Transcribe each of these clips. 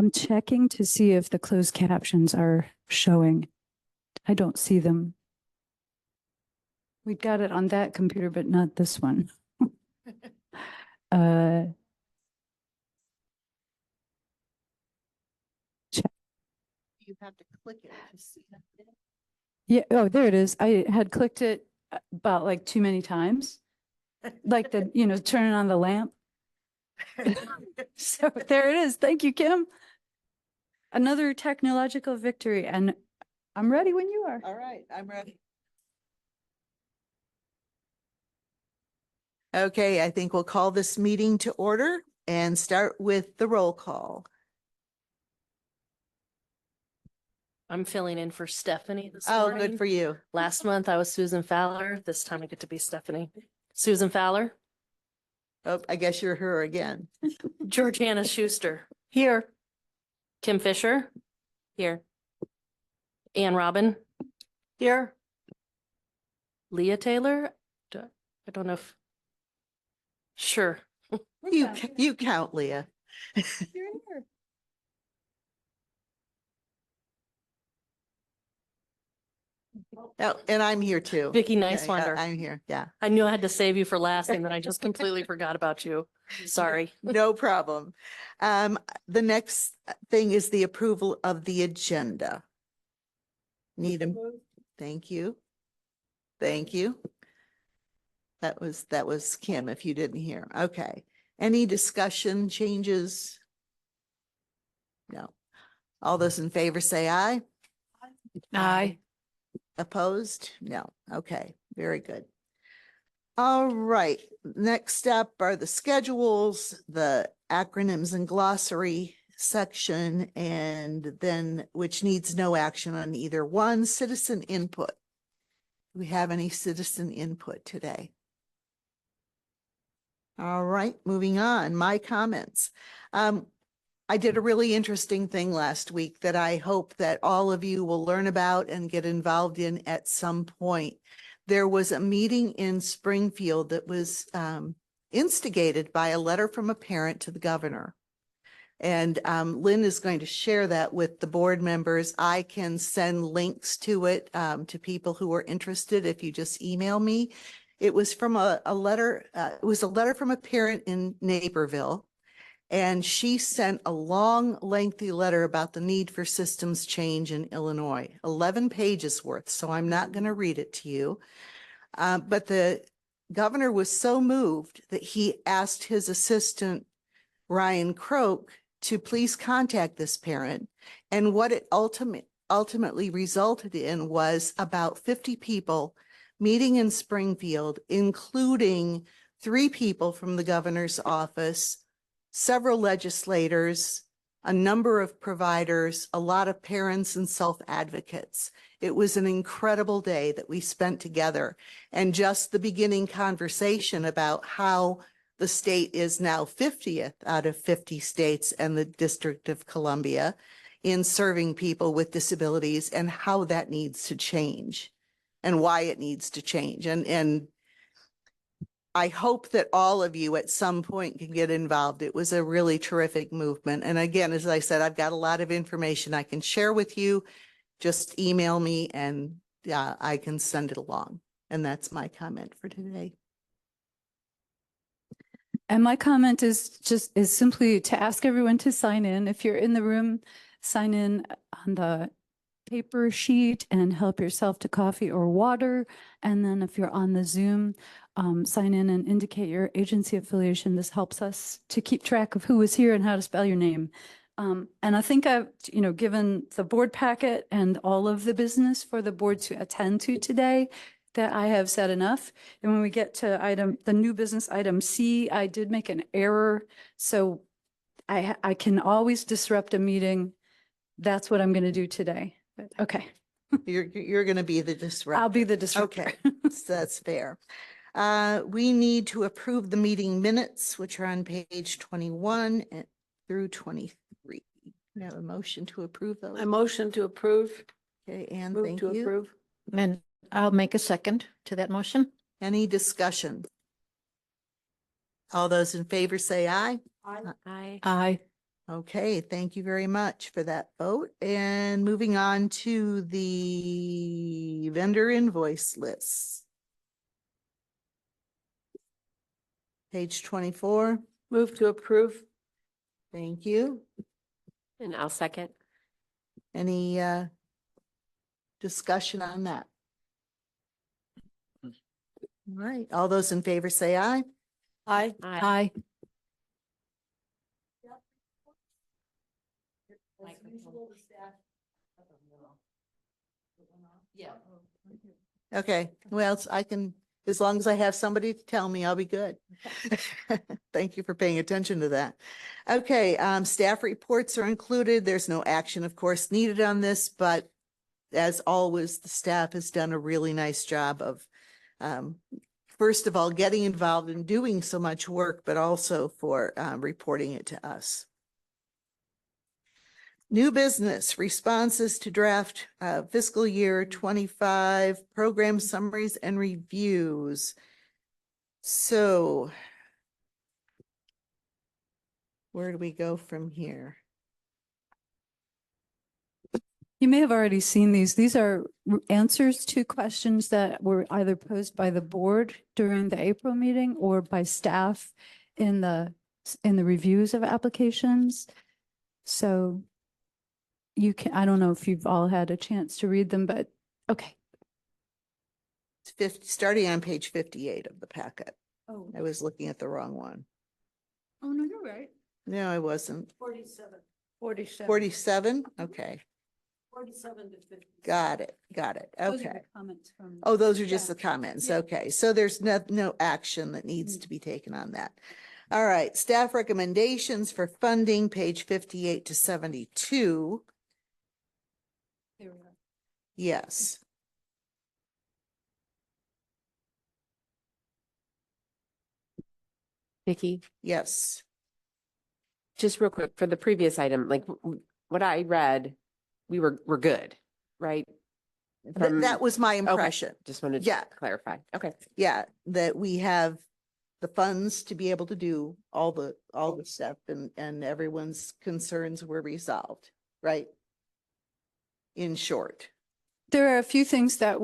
I'm checking to see if the closed captions are showing. I don't see them. We got it on that computer, but not this one. Check. You have to click it to see that. Yeah, oh, there it is. I had clicked it about like too many times. Like the, turning on the lamp. So there it is. Thank you, Kim. Another technological victory, and I'm ready when you are. All right, I'm ready. Okay, I think we'll call this meeting to order and start with the roll call. I'm filling in for Stephanie this Oh, morning. good for you. Last month I was Susan Fowler. This time I get to be Stephanie. Susan Fowler. Oh, I guess you're her again. Georgiana Schuster. Here. Kim Fisher. Here. Ann Robin. Here. Leah Taylor. I don't know if. Sure. You count, Leah. You're here. Oh, and I'm here too. Vicky Yeah, Nicewander. I'm here. Yeah. I knew I had to save you for last and then I just completely forgot about you. Sorry. No problem. The next thing is the approval of the agenda. Need a, thank you. Thank you. That was Kim, if you didn't hear. Okay. Any discussion, changes? No. All those in favor say aye. Aye. Opposed? No. Okay, very good. All right, next up are the schedules, the acronyms and glossary section, and then which needs no action on either one. Citizen input. Do we have any citizen input today? All right, moving on. My comments. I did a really interesting thing last week that I hope that all of you will learn about and get involved in at some point. There was a meeting in Springfield that was instigated by a letter from a parent to the governor. And Lynn is going to share that with the board members. I can send links to it to people who are interested if you just email me. It was from a letter. It was a letter from a parent in Naperville. And she sent a long, lengthy letter about the need for systems change in Illinois, 11 pages worth. So I'm not going to read it to you. But the governor was so moved that he asked his assistant, Ryan Croak, to please contact this parent. And what it ultimately resulted in was about 50 people meeting in Springfield, including 3 people from the governor's office, several legislators, a number of providers, a lot of parents and self-advocates. It was an incredible day that we spent together, and just the beginning conversation about how the state is now 50th out of 50 states and the District of Columbia in serving people with disabilities, and how that needs to change and why it needs to change. And I hope that all of you at some point can get involved. It was a really terrific movement. And again, as I said, I've got a lot of information I can share with you. Just email me and I can send it along. And that's my comment for today. And my comment is simply to ask everyone to sign in. If you're in the room, sign in on the paper sheet and help yourself to coffee or water. And then if you're on the Zoom, sign in and indicate your agency affiliation. This helps us to keep track of who is here and how to spell your name. And I think I've, given the board packet and all of the business for the board to attend to today, that I have said enough. And when we get to the new business item C, I did make an error. So I can always disrupt a meeting. That's what I'm going to do today. Okay. You're going to be the disruptor. I'll be the disruptor. Okay, so that's fair. We need to approve the meeting minutes, which are on page 21 through 23. We have a motion to approve those. I motion to approve. Okay, Anne, Move thank to you. approve. And I'll make a second to that motion. Any discussion? All those in favor say aye. Aye. Aye. Okay, thank you very much for that vote. And moving on to the vendor invoice list. Page 24. Move to approve. Thank you. And I'll second. Any discussion on that? All right, all those in favor say aye. Aye. Aye. Okay, well, I can, as long as I have somebody to tell me, I'll be good. Thank you for paying attention to that. Okay, staff reports are included. There's no action, of course, needed on this, but as always, the staff has done a really nice job of, first of all, getting involved in doing so much work, but also for reporting it to us. New business, responses to draft fiscal year 25 program summaries and reviews. So where do we go from here? You may have already seen these. These are answers to questions that were either posed by the board during the April meeting or by staff in the reviews of applications. So you can, I don't know if you've all had a chance to read them, but okay. It's 50, starting on page 58 of the packet. Oh, I was looking at the wrong one. oh no, you're right. No, I wasn't. 47. 47? Okay, 47 to 50. got it. Those are Okay. the comments from. Oh, those are just the staff. comments. Yeah. Okay, so there's no action that needs to be taken on that. All right, staff recommendations for funding, page 58 to 72. There we are. Yes. Nikki, Yes. just real quick for the previous item, like what I read, we're good, right? That was my Okay, impression. just wanted Yeah. to clarify. Okay. Yeah, that we have the funds to be able to do all the stuff and everyone's concerns were resolved, right? In short. There are a few things that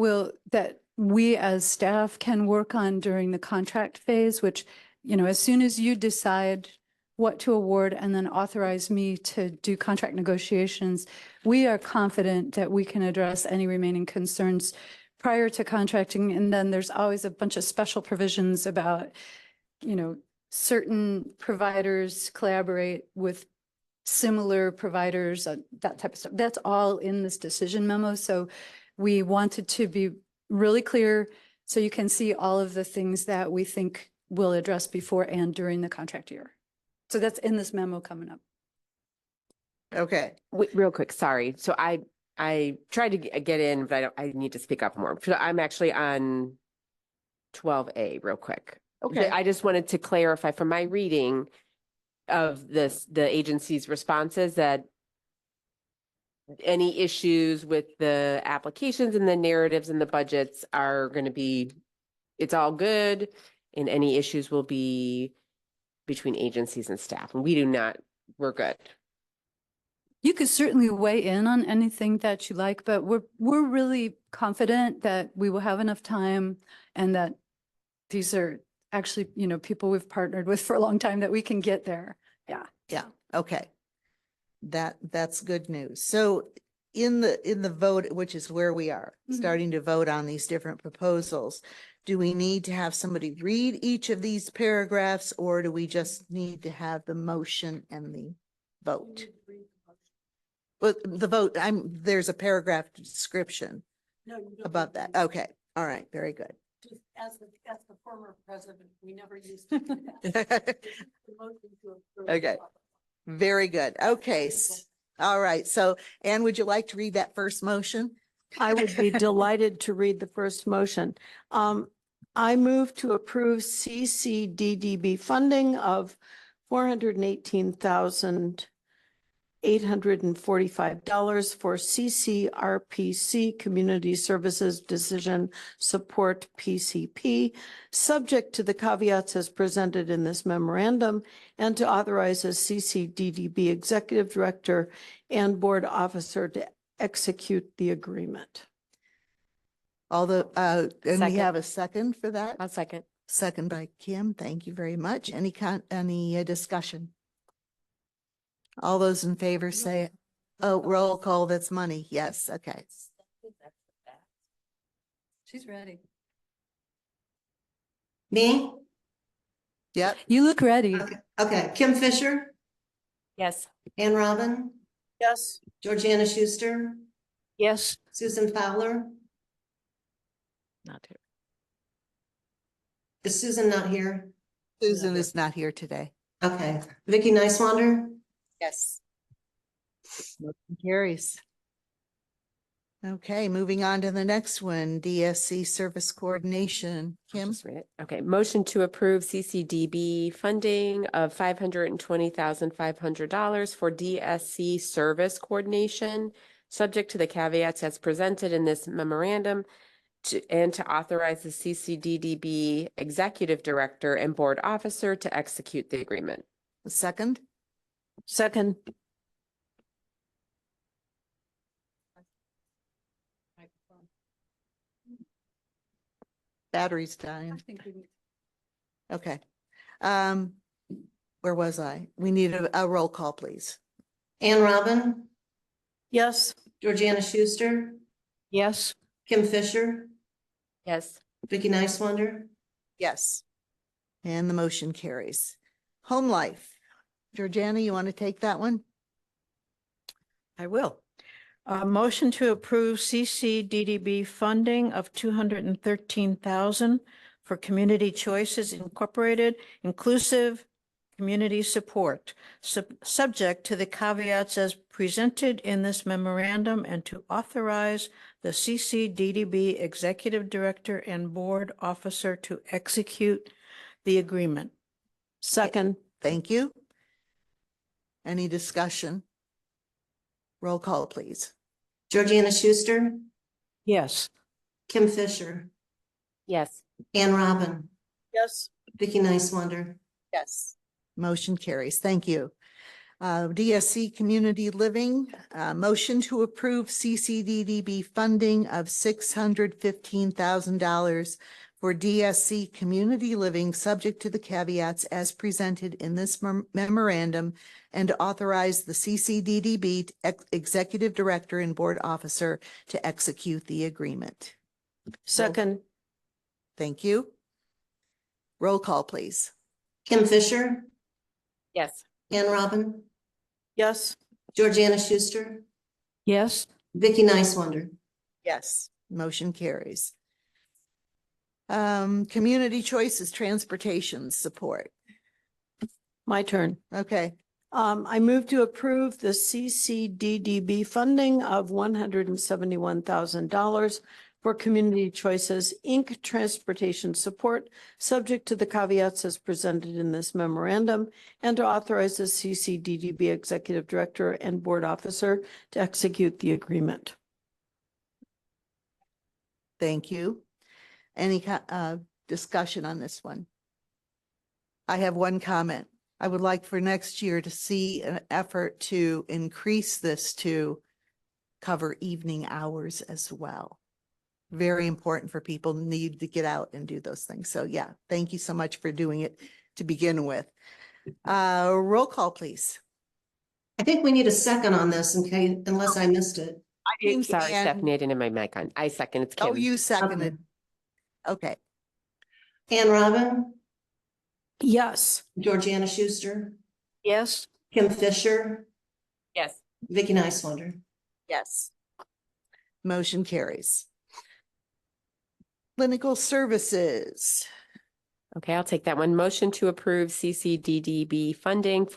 we as staff can work on during the contract phase, which, as soon as you decide what to award and then authorize me to do contract negotiations, we are confident that we can address any remaining concerns prior to contracting. And then there's always a bunch of special provisions about, certain providers collaborate with similar providers, that type of stuff. That's all in this decision memo. So we wanted to be really clear so you can see all of the things that we think we'll address before and during the contract year. So that's in this memo coming up. Okay. Wait, real quick, sorry. So I tried to get in, but I need to speak up more. So I'm actually on 12A real quick. Okay. I just wanted to clarify from my reading of the agency's responses that any issues with the applications and the narratives and the budgets are going to be, it's all good. And any issues will be between agencies and staff. And we're good. You could certainly weigh in on anything that you like, but we're really confident that we will have enough time and that these are actually, people we've partnered with for a long time that we can get there. Yeah. Yeah. Okay. That's good news. So in the vote, which is where we are starting to vote on these different proposals, do we need to have somebody read each of these paragraphs or do we just need to have the motion and the vote? Well, the vote, there's a paragraph description about that. Okay. All right. Very good. As the former president, we never used to. Okay. Very good. Okay. All right. So Anne, would you like to read that first motion? I would be delighted to read the first motion. I move to approve CCDDB funding of $418,000 $845 for CCRPC Community Services Decision Support PCP, subject to the caveats as presented in this memorandum, and to authorize a CCDDB Executive Director and Board Officer to execute the agreement. And we Second. have a second for that? I'll second. Second by Kim. Thank you very much. Any discussion? All those in favor say, oh, roll call, that's money. Yes, okay. She's ready. Me? Yep, You look ready. Okay, Kim Fisher, Yes. Ann Robin, Yes. Georgiana Schuster, Yes. Susan Fowler. Not here. Is Susan not here? Susan is not here today. Okay, Vicky Nicewander, Yes. Carries. Okay, moving on to the next one, DSC Service Coordination. I'll Kim? just read it. Okay, motion to approve CCDB funding of $520,500 for DSC service coordination, subject to the caveats as presented in this memorandum, and to authorize the CCDDB executive director and board officer to execute the agreement. A second? Second. Battery's dying. Okay. Where was I? We need a roll call, please. Ann Robin, Yes. Georgiana Schuster, Yes. Kim Fisher, Yes. Vicky Nicewander. Yes. And the motion carries. Home Life. Georgiana, you want to take that one? I will. A motion to approve CCDDB funding of $213,000 for Community Choices Incorporated, inclusive community support, subject to the caveats as presented in this memorandum, and to authorize the CCDDB Executive Director and Board Officer to execute the agreement. Second. Thank you. Any discussion? Roll call, please. Georgiana Schuster, Yes. Kim Fisher, Yes. Ann Robin, Yes. Vicky Nicewander. Yes. Motion carries. Thank you. DSC Community Living, motion to approve CCDDB funding of $615,000 for DSC Community Living, subject to the caveats as presented in this memorandum, and to authorize the CCDDB Executive Director and Board Officer to execute the agreement. Second. Thank you. Roll call, please. Kim Fisher, Yes. Ann Robin, Yes. Georgiana Schuster, Yes. Vicky Nicewander. Yes, motion carries. Community Choices Transportation Support. My turn. Okay, I move to approve the CCDDB funding of $171,000 for Community Choices, Inc. transportation support, subject to the caveats as presented in this memorandum, and to authorize the CCDDB Executive Director and Board Officer to execute the agreement. thank you. Any discussion on this one? I have one comment. I would like for next year to see an effort to increase this to cover evening hours as well. Very important for people who need to get out and do those things. So yeah, thank you so much for doing it to begin with. Roll call, please. I think we need a second on this in case, unless I missed it. think Sorry, Ann- Stephanie, I didn't have my mic on. I second. It's Kim. Oh, you seconded. Okay, Ann Robin, Yes. Georgiana Schuster, Yes. Kim Fisher, Yes. Vicky Nicewander. yes. Motion carries. Clinical Services. Okay, I'll take that one. Motion to approve CCDDB funding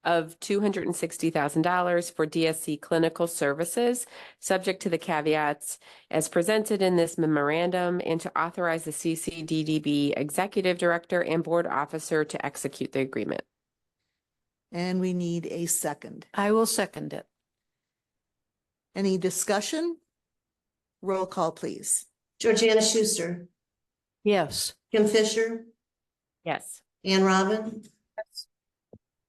of $260,000 for DSC clinical services, subject to the caveats as presented in this memorandum, and to authorize the CCDDB Executive Director and Board Officer to execute the agreement. And we need a second. I will second it. Any discussion? Roll call, please. Georgiana Schuster, Yes. Kim Fisher, Yes. Ann Robin.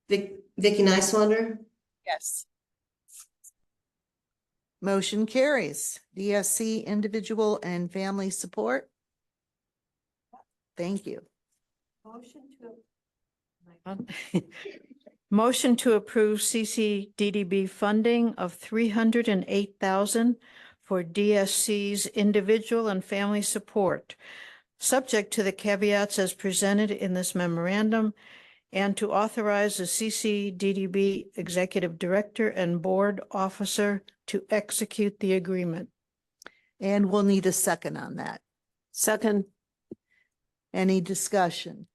Vicky Niswander, Yes. Motion carries. DSC Individual and Family Support. Thank you. Motion to approve CCDDB funding of $308,000 for DSC's individual and family support, subject to the caveats as presented in this memorandum, and to authorize the CCDDB Executive Director and Board Officer to execute the agreement. And we'll need a second on that. Second, Any discussion?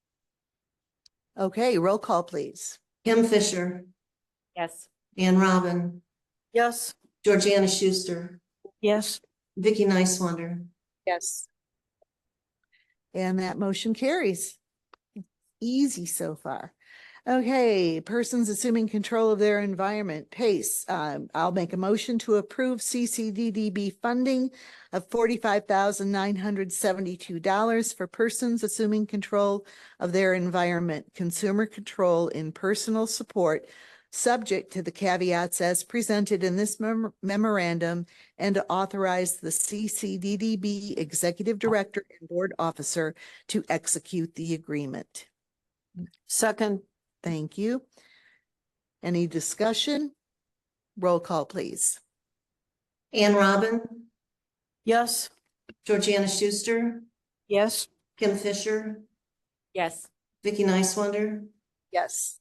Okay, roll call, please. Kim Fisher, Yes. Ann Robin, yes. Georgiana Schuster, Yes. Vicky Niswander. Yes. And that motion carries. Easy so far. Okay, persons assuming control of their environment, PACE. I'll make a motion to approve CCDDB funding of $45,972 for persons assuming control of their environment, consumer control in personal support, subject to the caveats as presented in this memorandum, and to authorize the CCDDB Executive Director and Board Officer to execute the agreement. Second, Thank you. Any discussion? Roll call, please. Ann Robin, yes. Georgiana Schuster, Yes. Kim Fisher, Yes. Vicky Niswander. Yes.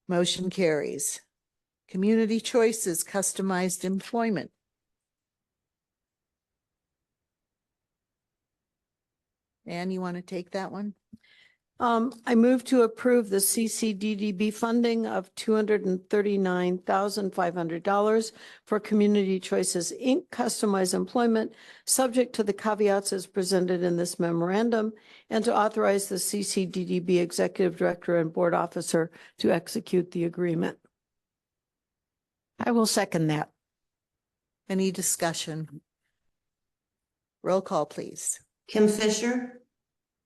Motion carries. Community choices, customized employment. Ann, you want to take that one? I move to approve the CCDDB funding of $239,500 for Community Choices, Inc. customized employment, subject to the caveats as presented in this memorandum, and to authorize the CCDDB Executive Director and Board Officer to execute the agreement. I will second that. Any discussion? Roll call, please. Kim Fisher,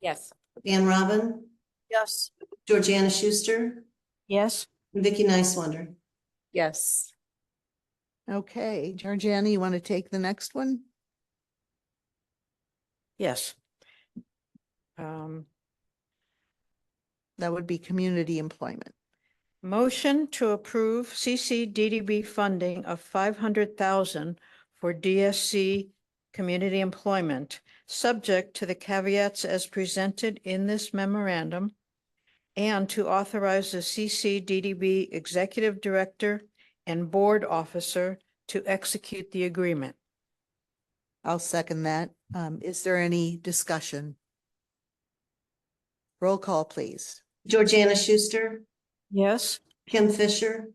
Yes. Ann Robin, Yes. Georgiana Schuster, Yes. Vicky Niswander. Yes. Okay, Georgiana, you want to take the next one? Yes. That would be community employment. Motion to approve CCDDB funding of $500,000 for DSC community employment, subject to the caveats as presented in this memorandum, and to authorize the CCDDB Executive Director and Board Officer to execute the agreement. I'll second that. Is there any discussion? Roll call, please. Georgiana Schuster, Yes. Kim Fisher,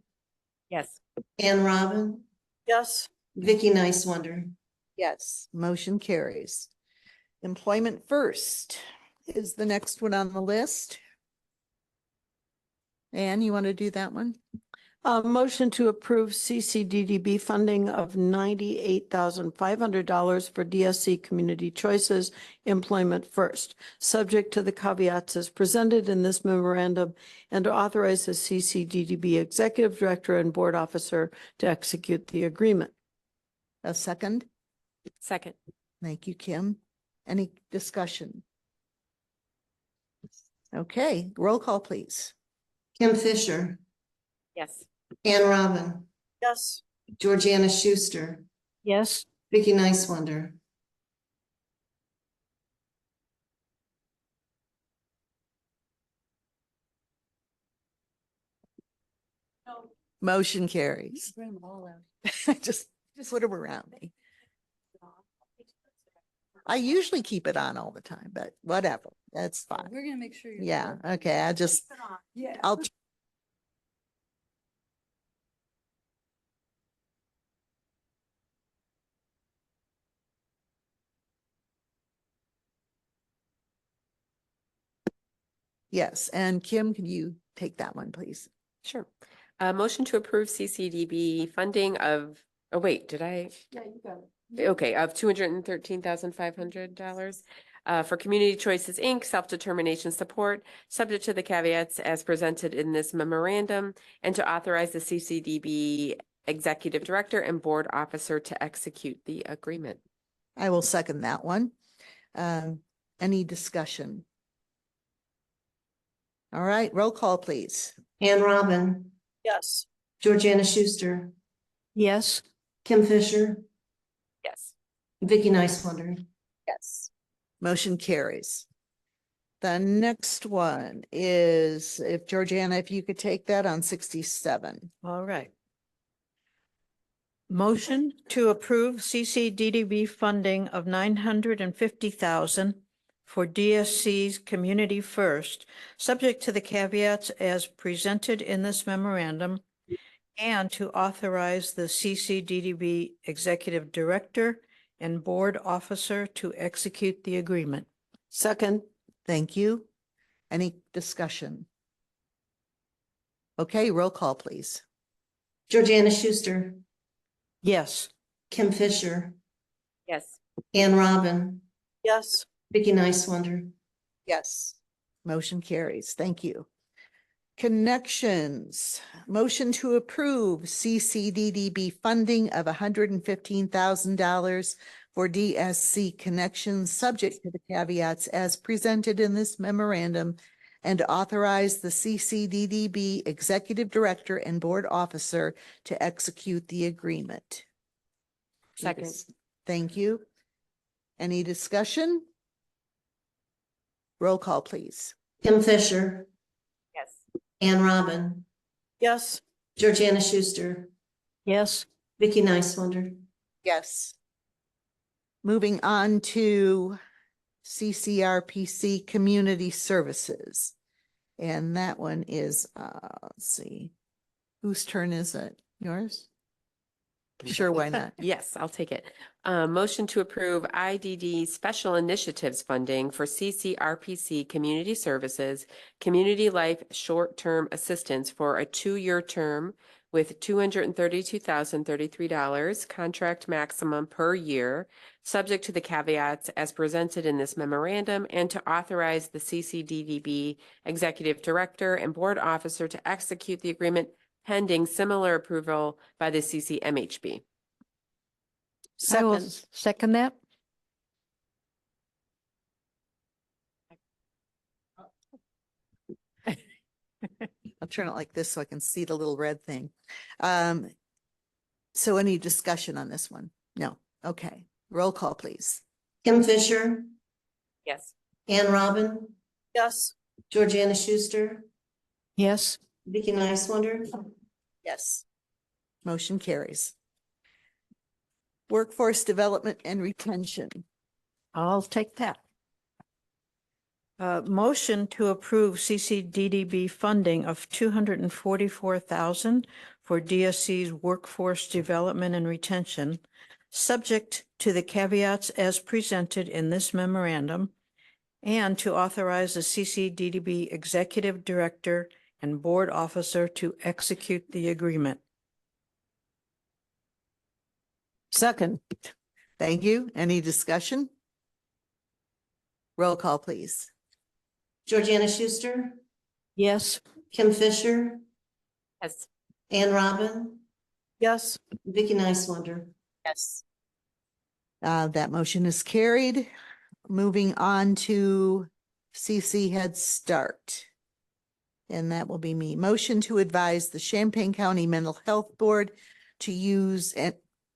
Yes. Ann Robin, Yes. Vicky Niswander. Yes, motion carries. Employment First is the next one on the list. Ann, you want to do that one? Motion to approve CCDDB funding of $98,500 for DSC Community Choices Employment First, subject to the caveats as presented in this memorandum, and to authorize the CCDDB Executive Director and Board Officer to execute the agreement. A second? Second. Thank you, Kim. Any discussion? Okay, roll call, please. Kim Fisher, Yes. Ann Robin, Yes. Georgiana Schuster, Yes. Vicky Niswander. Motion carries. Just put them around me. I usually keep it on all the time, but whatever, that's fine. We're gonna make sure. Yeah, okay, Yeah. I'll. Yes, and Kim, can you take that one, please? Sure. A motion to approve CCDB funding of, oh wait, did I? Yeah, you got it. Okay, of $213,500 for Community Choices, Inc., self-determination support, subject to the caveats as presented in this memorandum, and to authorize the CCDB executive director and board officer to execute the agreement. I will second that one. Any discussion? All right, roll call, please. Ann Robin, Yes. Georgiana Schuster, Yes. Kim Fisher, Yes. Vicky Nicewander. Yes. Motion carries. The next one is, if Georgiana, if you could take that on 67. All right. Motion to approve CCDDB funding of 950,000 for DSC's Community First, subject to the caveats as presented in this memorandum, and to authorize the CCDDB Executive Director and Board Officer to execute the agreement. Second. Thank you. Any discussion? Okay, roll call, please. Georgiana Schuster, Yes. Kim Fisher, Yes. Ann Robin, Yes. Vicky Nicewander. Yes. Motion carries. Thank you. Connections, motion to approve CCDDB funding of $115,000 for DSC connections, subject to the caveats as presented in this memorandum, and authorize the CCDDB executive director and board officer to execute the agreement. Second. Thank you. Any discussion? Roll call, please. Kim Fisher, Yes. Ann Robin, Yes. Georgiana Schuster, Yes. Vicky Nicewander. Yes. Moving on to CCRPC Community Services. And that one is, let's see, whose turn is it? Yours? Sure, why not? Yes, I'll take it. Motion to approve IDD Special Initiatives funding for CCRPC Community Services, Community Life Short-Term Assistance for a 2-year term with $232,033 contract maximum per year, subject to the caveats as presented in this memorandum, and to authorize the CCDDB Executive Director and Board Officer to execute the agreement pending similar approval by the CCMHB. I will Second. second that. I'll turn it like this so I can see the little red thing. So any discussion on this one? No. Okay. Roll call, please. Kim Fisher, Yes. Ann Robin, Yes. Georgiana Schuster, Yes. Vicky Nicewander. Yes. Motion carries. Workforce Development and Retention. I'll take that. Motion to approve CCDDB funding of 244,000 for DSC's Workforce Development and Retention, subject to the caveats as presented in this memorandum, and to authorize the CCDDB Executive Director and Board Officer to execute the agreement. Second. Thank you. Any discussion? Roll call, please. Georgiana Schuster, Yes. Kim Fisher, Yes. Ann Robin, Yes. Vicky Nicewander. Yes. That motion is carried. Moving on to CC Head Start. And that will be me. Motion to advise the Champaign County Mental Health Board to use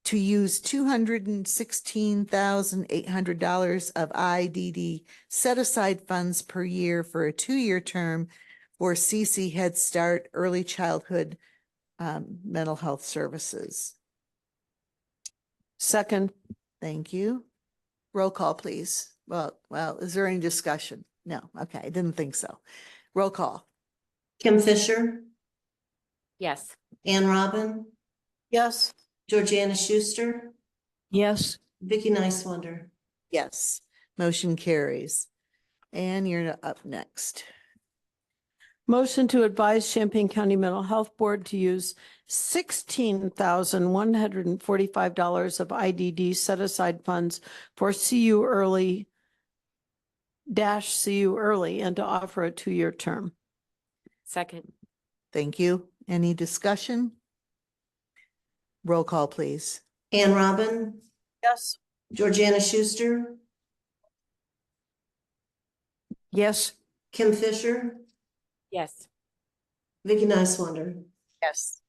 $216,800 of IDD set aside funds per year for a 2-year term for CC Head Start Early Childhood Mental Health Services. Second. Thank you. Roll call, please. Well, is there any discussion? No. Okay, I didn't think so. Roll call. Kim Fisher, Yes. Ann Robin, Yes. Georgiana Schuster, Yes. Vicky Nicewander. Yes. Motion carries. And you're up next. Motion to advise Champaign County Mental Health Board to use $16,145 of IDD set aside funds for CU early CU early and to offer a 2-year term. Second. Thank you. Any discussion? Roll call, please. Ann Robin, Yes. Georgiana Schuster, Yes. Kim Fisher, Yes. Vicky Niswander. Yes.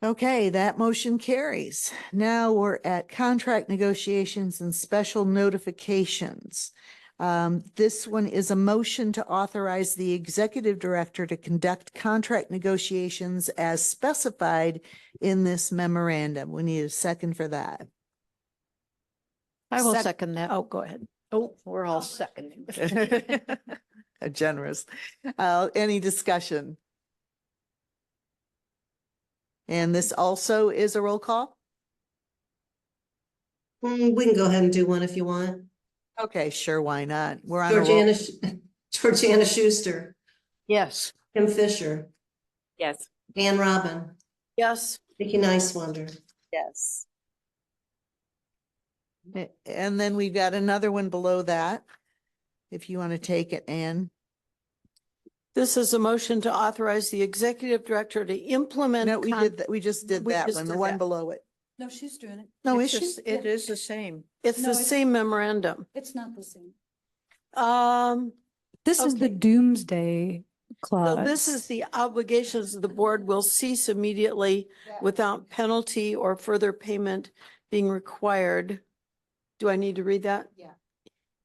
Okay, that motion carries. Now we're at contract negotiations and special notifications. This one is a motion to authorize the executive director to conduct contract negotiations as specified in this memorandum. We need a second for that. I will Sec- second that. Oh, go ahead. Oh, we're all seconding. Generous. Any discussion? And this also is a roll call? We can go ahead and do one if you want. Okay, sure, why not? We're on a roll. Georgiana Schuster, Yes. Kim Fisher, Yes. Ann Robin, Yes. Vicky Niswander. Yes. And then we've got another one below that. If you want to take it, Ann. This is a motion to authorize the executive director to implement. No, we did that. We just did We that just one, the did one that. below it. No, she's doing it. No, It's is she? just- It is the same. It's No, the it's- same memorandum. It's not the same. This is the Okay. doomsday So clause. this is the obligations of the board will cease immediately without penalty or further payment being required. Do I need to read that? Yeah.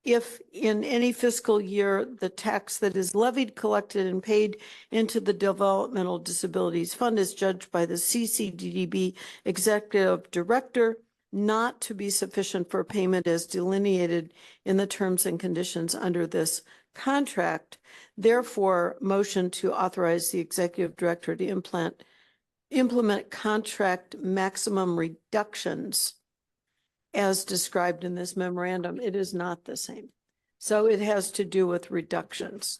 If in any fiscal year, the tax that is levied, collected, and paid into the Developmental Disabilities Fund is judged by the CCDDB Executive Director not to be sufficient for payment as delineated in the terms and conditions under this contract. Therefore, motion to authorize the Executive Director to implement contract maximum reductions as described in this memorandum. It is not the same. So it has to do with reductions.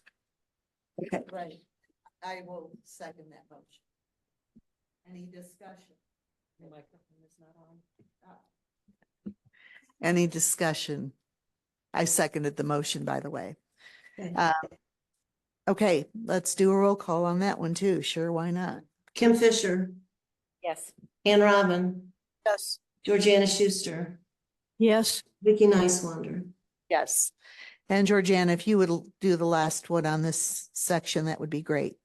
Okay. Right. I will second that motion. Any discussion? The microphone is not on. Any discussion? I seconded the motion, by the way. Okay. Okay, let's do a roll call on that one too. Sure, why not? Kim Fisher, Yes. Ann Robin, Yes. Georgiana Schuster, Yes. Vicky Niswander. Yes. And Georgiana, if you would do the last one on this section, that would be great.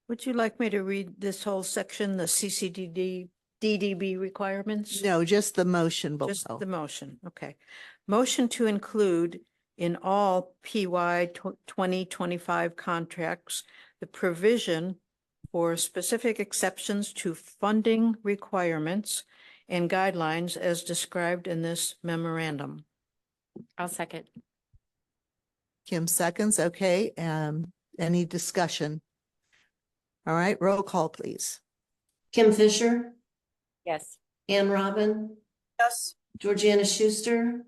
Would you like me to read this whole section, the DDB requirements? No, just the motion Just below. the motion, okay. Motion to include in all PY 2025 contracts, the provision for specific exceptions to funding requirements and guidelines as described in this memorandum. I'll second. Kim seconds, okay. Any discussion? All right, roll call, please. Kim Fisher, Yes. Ann Robin, Yes. Georgiana Schuster,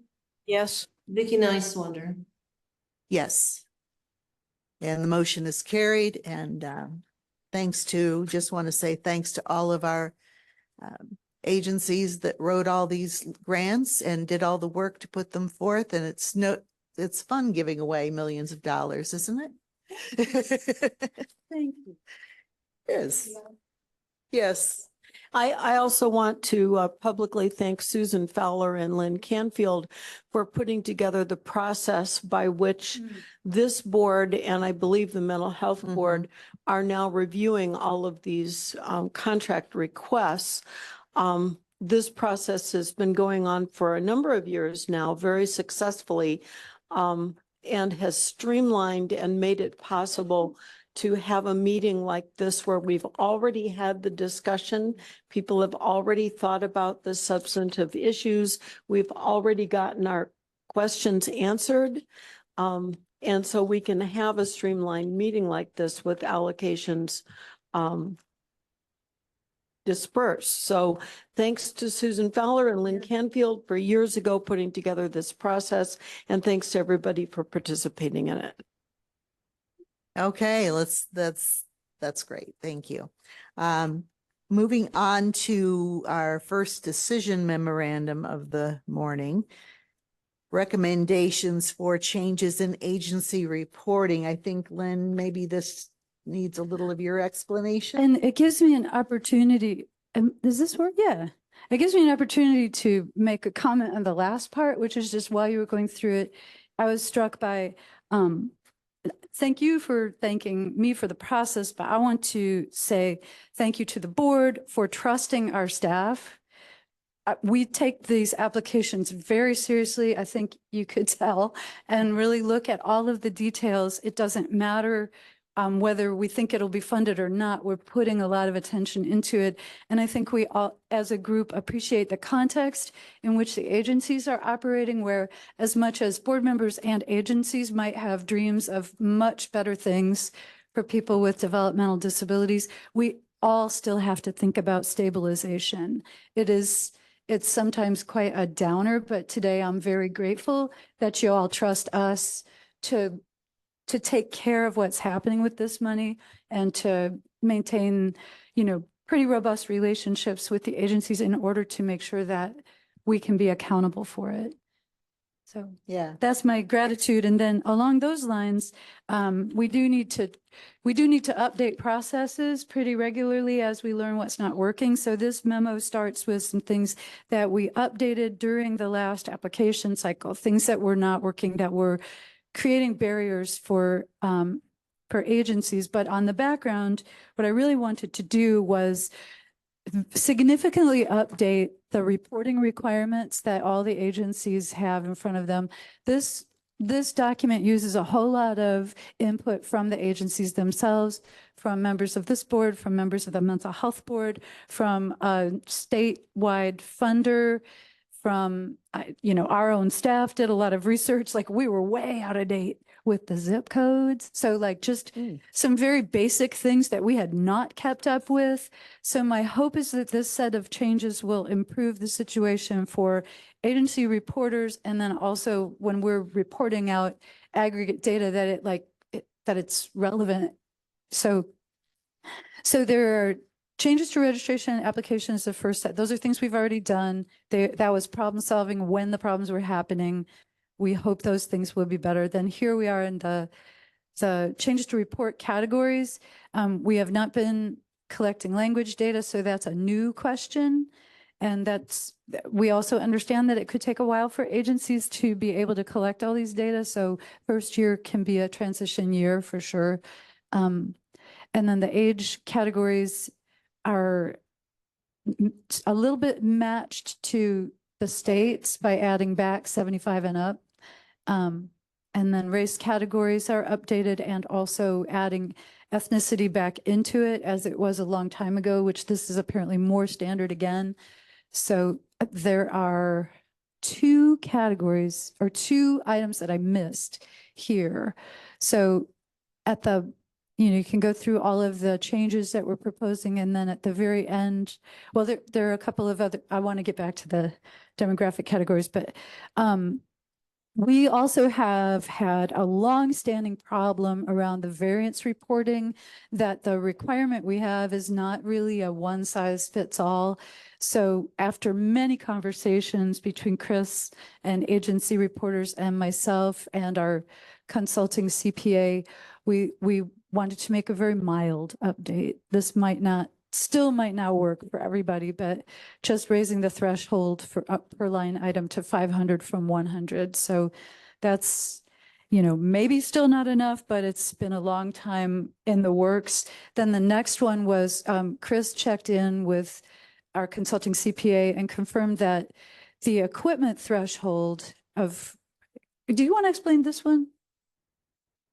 Yes. Vicky Niswander. Yes. And the motion is carried, and just want to say thanks to all of our agencies that wrote all these grants and did all the work to put them forth. And it's fun giving away millions of dollars, isn't it? Thank you. Yes. Yes. I also want to publicly thank Susan Fowler and Lynn Canfield for putting together the process by which this board and I believe the Mental Health Board are now reviewing all of these contract requests. This process has been going on for a number of years now, very successfully, and has streamlined and made it possible to have a meeting like this where we've already had the discussion. People have already thought about the substantive issues. We've already gotten our questions answered. And so we can have a streamlined meeting like this with allocations dispersed. So thanks to Susan Fowler and Lynn Canfield for years ago putting together this process. And thanks to everybody for participating in it. Okay, that's great. Thank you. Moving on to our first decision memorandum of the morning. Recommendations for changes in agency reporting. I think, Lynn, maybe this needs a little of your explanation. And it gives me an opportunity, does this work? Yeah. It gives me an opportunity to make a comment on the last part, which is just while you were going through it, I was struck by, thank you for thanking me for the process, but I want to say thank you to the board for trusting our staff. We take these applications very seriously. I think you could tell, and really look at all of the details. It doesn't matter whether we think it'll be funded or not. We're putting a lot of attention into it. And I think we all, as a group, appreciate the context in which the agencies are operating, where as much as board members and agencies might have dreams of much better things for people with developmental disabilities, we all still have to think about stabilization. It's sometimes quite a downer, but today I'm very grateful that you all trust us to take care of what's happening with this money and to maintain, pretty robust relationships with the agencies in order to make sure that we can be accountable for it. So Yeah. that's my gratitude. And then along those lines, we do need to update processes pretty regularly as we learn what's not working. So this memo starts with some things that we updated during the last application cycle, things that were not working, that were creating barriers for agencies. But on the background, what I really wanted to do was significantly update the reporting requirements that all the agencies have in front of them. This document uses a whole lot of input from the agencies themselves, from members of this board, from members of the mental health board, from a statewide funder, from, our own staff did a lot of research. Like, we were way out of date with the zip codes. So just some very basic things that we had not kept up with. So my hope is that this set of changes will improve the situation for agency reporters. And then also when we're reporting out aggregate data, that it's relevant. So there are changes to registration and application is the first step. Those are things we've already done. That was problem solving when the problems were happening. We hope those things will be better. Then here we are in the changes to report categories. We have not been collecting language data, so that's a new question. And we also understand that it could take a while for agencies to be able to collect all these data. So first year can be a transition year for sure. And then the age categories are a little bit matched to the states by adding back 75 and up. And then race categories are updated and also adding ethnicity back into it as it was a long time ago, which this is apparently more standard again. So there are two categories or two items that I missed here. So at the you can go through all of the changes that we're proposing. And then at the very end, well, there are a couple of other, I want to get back to the demographic categories, but we also have had a long-standing problem around the variance reporting, that the requirement we have is not really a one-size-fits-all. So after many conversations between Chris and agency reporters and myself and our consulting CPA, we wanted to make a very mild update. This still might not work for everybody, but just raising the threshold for per line item to 500 from 100. So that's, maybe still not enough, but it's been a long time in the works. Then the next one was Chris checked in with our consulting CPA and confirmed that the equipment threshold do you want to explain this one?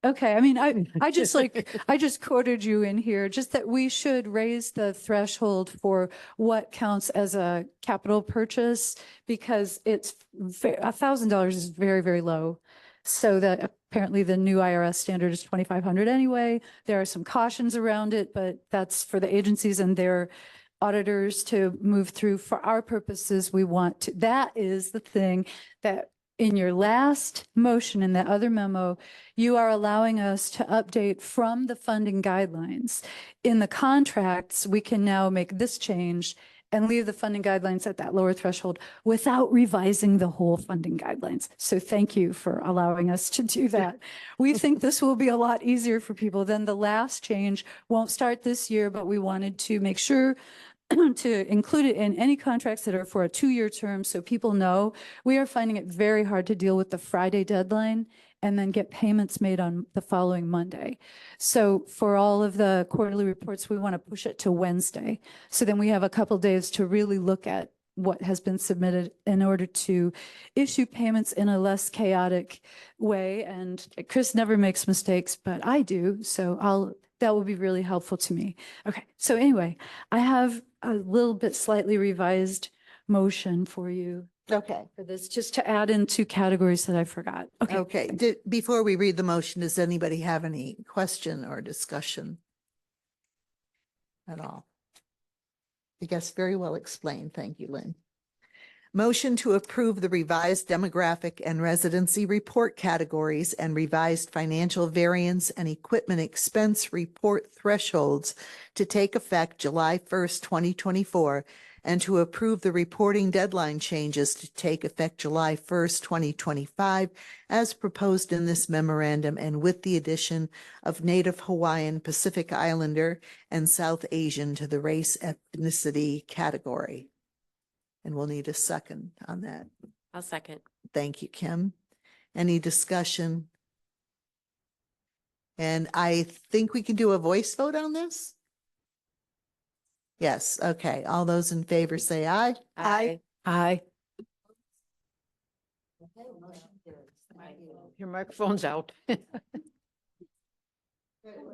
Okay, I mean, I just quoted you in here, just that we should raise the threshold for what counts as a capital purchase, because it's $1,000 is very, very low. So that apparently the new IRS standard is 2,500 anyway. There are some cautions around it, but that's for the agencies and their auditors to move through. For our purposes, that is the thing that In your last motion in the other memo, you are allowing us to update from the funding guidelines. In the contracts, we can now make this change and leave the funding guidelines at that lower threshold without revising the whole funding guidelines. So thank you for allowing us to do that. We think this will be a lot easier for people than the last change. Won't start this year, but we wanted to make sure to include it in any contracts that are for a 2-year term so people know. We are finding it very hard to deal with the Friday deadline and then get payments made on the following Monday. So for all of the quarterly reports, we want to push it to Wednesday. So then we have a couple days to really look at what has been submitted in order to issue payments in a less chaotic way. And Chris never makes mistakes, but I do. So that will be really helpful to me. Okay. So anyway, I have a little bit slightly revised motion for you. Okay. For this, just to add in 2 categories that I forgot. Okay. Okay. Before we read the motion, does anybody have any question or discussion at all? I guess very well explained. Thank you, Lynn. Motion to approve the revised demographic and residency report categories and revised financial variance and equipment expense report thresholds to take effect July 1st, 2024, and to approve the reporting deadline changes to take effect July 1st, 2025, as proposed in this memorandum and with the addition of Native Hawaiian, Pacific Islander, and South Asian to the race ethnicity category. And we'll need a second on that. I'll second. Thank you, Kim. Any discussion? And I think we can do a voice vote on this? Yes, okay. All those in favor say aye. Aye. Aye. Your microphone's out.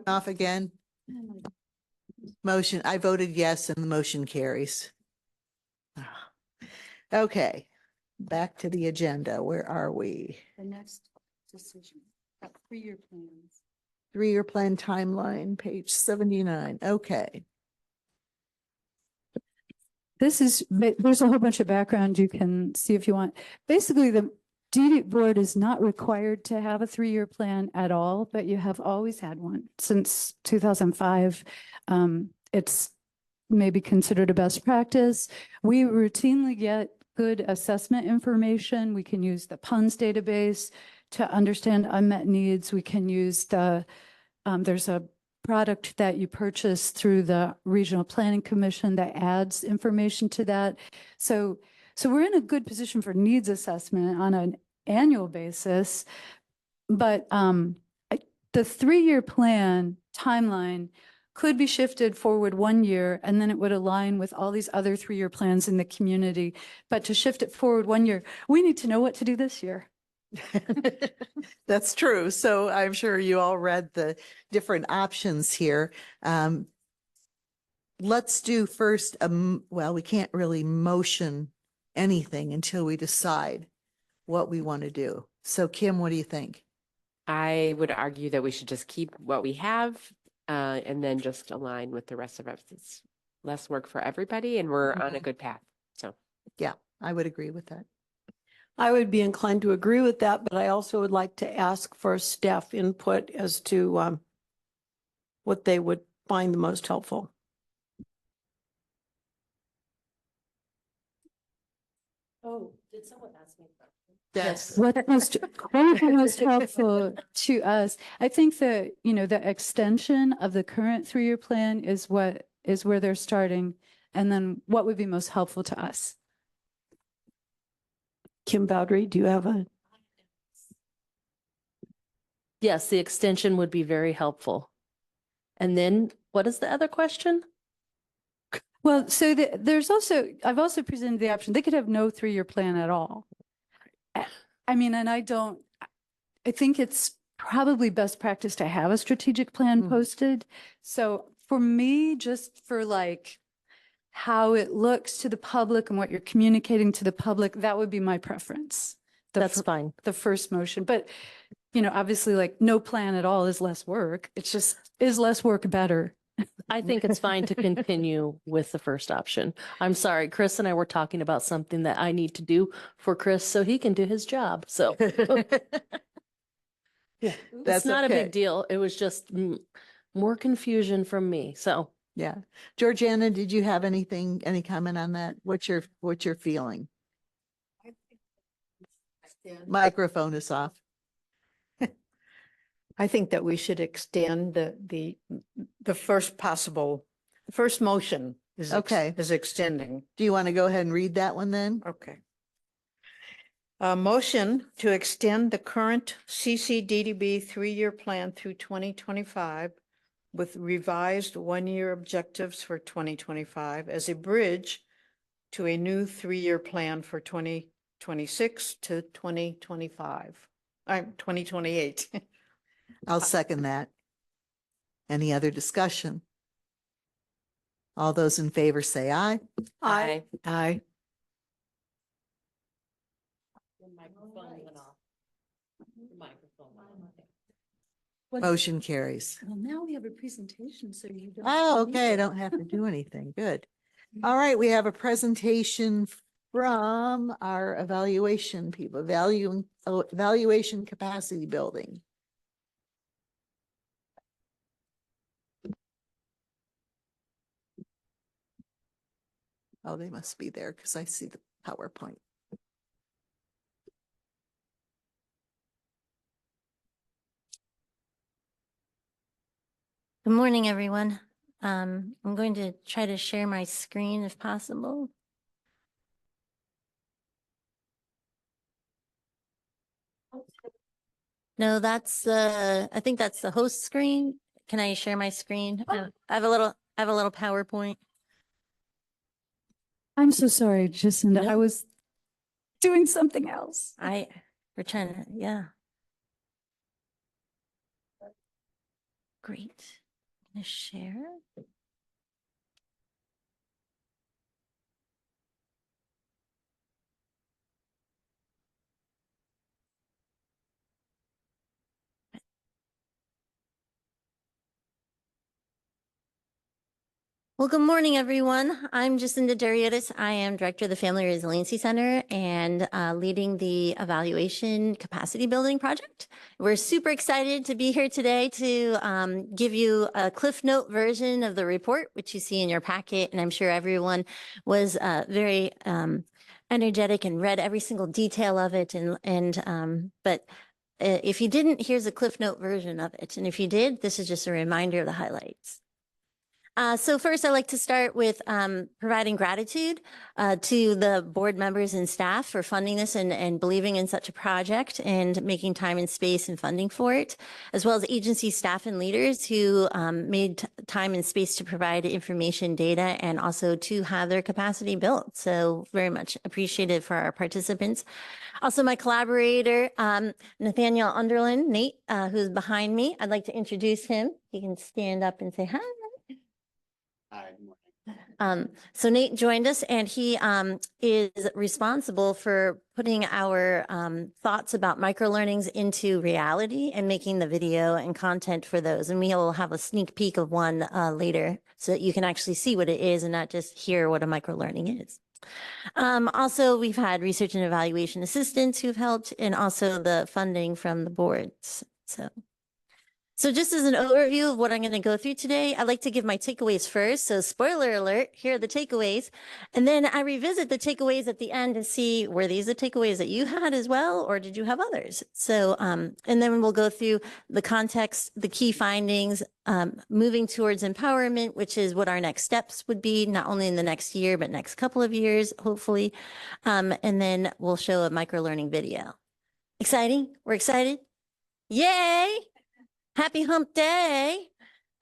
Off again. Motion, I voted yes and the motion carries. Okay, back to the agenda. Where are we? The next decision, 3-year plans. 3-year plan timeline, page 79. Okay. There's a whole bunch of background you can see if you want. Basically, the DD board is not required to have a 3-year plan at all, but you have always had one since 2005. It's maybe considered a best practice. We routinely get good assessment information. We can use the PUNS database to understand unmet needs. We can use there's a product that you purchase through the Regional Planning Commission that adds information to that. So we're in a good position for needs assessment on an annual basis, but the 3-year plan timeline could be shifted forward 1 year, and then it would align with all these other 3-year plans in the community. But to shift it forward 1 year, we need to know what to do this year. That's true. So I'm sure you all read the different options here. Let's do first, well, we can't really motion anything until we decide what we want to do. So Kim, what do you think? I would argue that we should just keep what we have and then just align with the rest of us. It's less work for everybody and we're on a good path. So Yeah, I would agree with that. I would be inclined to agree with that, but I also would like to ask for staff input as to what they would find the most helpful. Oh, did someone ask me a question? Yes. What would be most helpful to us? I think that, the extension of the current 3-year plan is where they're starting. And then what would be most helpful to us? Kim Bowdry, do you have a? Yes, the extension would be very helpful. And then what is the other question? Well, so I've also presented the option, they could have no 3-year plan at all. I mean, and I think it's probably best practice to have a strategic plan posted. So for me, just for how it looks to the public and what you're communicating to the public, that would be my preference. That's fine. The first motion, but obviously no plan at all is less work. It's just, is less work better? I think it's fine to continue with the first option. I'm sorry, Chris and I were talking about something that I need to do for Chris so he can do his job. So yeah, That's it's not a okay. big deal. It was just more confusion from me. So Yeah. Georgiana, did you have anything, any comment on that? What's your feeling? Microphone is off. I think that we should extend the first first motion is Okay. is extending. Do you want to go ahead and read that one then? Okay. A motion to extend the current CCDDB 3-year plan through 2025 with revised 1-year objectives for 2025 as a bridge to a new 3-year plan for 2026 to 2025. 2028. I'll second that. Any other discussion? All those in favor say aye. Aye. Aye. Motion carries. Well, now we have a presentation, so you don't. Oh, need okay. I it. don't have to do anything. Good. All right, we have a presentation from our evaluation people, evaluation capacity building. Oh, they must be there because I see the PowerPoint. Good morning, everyone. I'm going to try to share my screen if possible. No, I think that's the host screen. Can I share my screen? I have a little PowerPoint. I'm so sorry, Jacinda. No. I was doing something else. We're trying to, yeah. Great. I'm gonna share. Well, good morning, everyone. I'm Jacinda Dariotis. I am Director of the Family Resiliency Center and leading the Evaluation Capacity Building Project. We're super excited to be here today to give you a Cliff Note version of the report, which you see in your packet. And I'm sure everyone was very energetic and read every single detail of it. But if you didn't, here's a Cliff Note version of it. And if you did, this is just a reminder of the highlights. So first, I'd like to start with providing gratitude to the board members and staff for funding this and believing in such a project and making time and space and funding for it, as well as agency staff and leaders who made time and space to provide information, data, and also to have their capacity built. So very much appreciated for our participants. Also, my collaborator, Nathaniel Underland, Nate, who's behind me. I'd like to introduce him. He can stand up and say hi. Hi, good morning. So Nate joined us and he is responsible for putting our thoughts about microlearnings into reality and making the video and content for those. And we'll have a sneak peek of one later so that you can actually see what it is and not just hear what a microlearning is. Also, we've had research and evaluation assistants who've helped and also the funding from the boards. So just as an overview of what I'm going to go through today, I'd like to give my takeaways first. So spoiler alert, here are the takeaways. And then I revisit the takeaways at the end to see, were these the takeaways that you had as well, or did you have others? So, and then we'll go through the context, the key findings, moving towards empowerment, which is what our next steps would be, not only in the next year, but next couple of years, hopefully. And then we'll show a microlearning video. Exciting? We're excited? Yay! Happy hump day.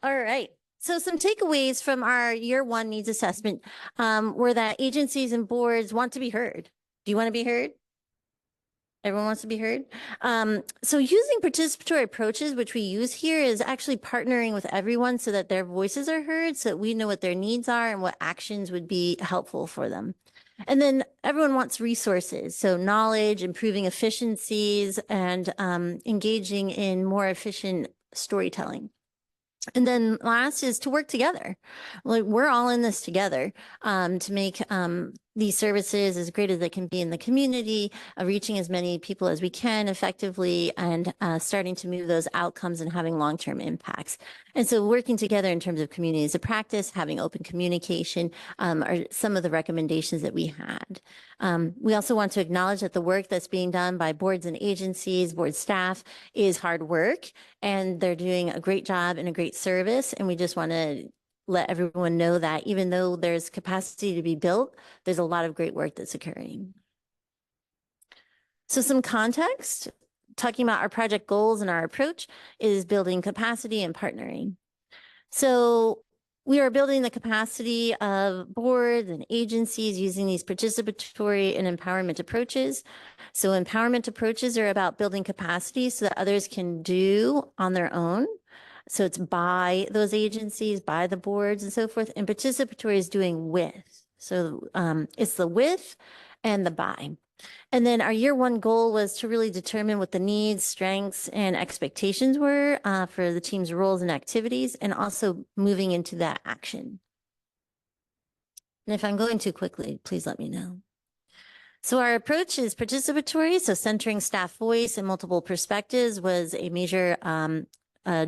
All right. So some takeaways from our year 1 needs assessment were that agencies and boards want to be heard. Do you want to be heard? Everyone wants to be heard. So using participatory approaches, which we use here, is actually partnering with everyone so that their voices are heard, so that we know what their needs are and what actions would be helpful for them. And then everyone wants resources, so knowledge, improving efficiencies, and engaging in more efficient storytelling. And then last is to work together. Like we're all in this together to make these services as great as they can be in the community, reaching as many people as we can effectively, and starting to move those outcomes and having long-term impacts. And so working together in terms of communities of practice, having open communication are some of the recommendations that we had. We also want to acknowledge that the work that's being done by boards and agencies, board staff, is hard work, and they're doing a great job and a great service. And we just want to let everyone know that even though there's capacity to be built, there's a lot of great work that's occurring. So some context, talking about our project goals and our approach is building capacity and partnering. So we are building the capacity of boards and agencies using these participatory and empowerment approaches. So empowerment approaches are about building capacity so that others can do on their own. So it's by those agencies, by the boards and so forth. And participatory is doing with. So it's the with and the by. And then our year one goal was to really determine what the needs, strengths, and expectations were for the team's roles and activities, and also moving into that action. And if I'm going too quickly, please let me know. So our approach is participatory. So centering staff voice and multiple perspectives was a major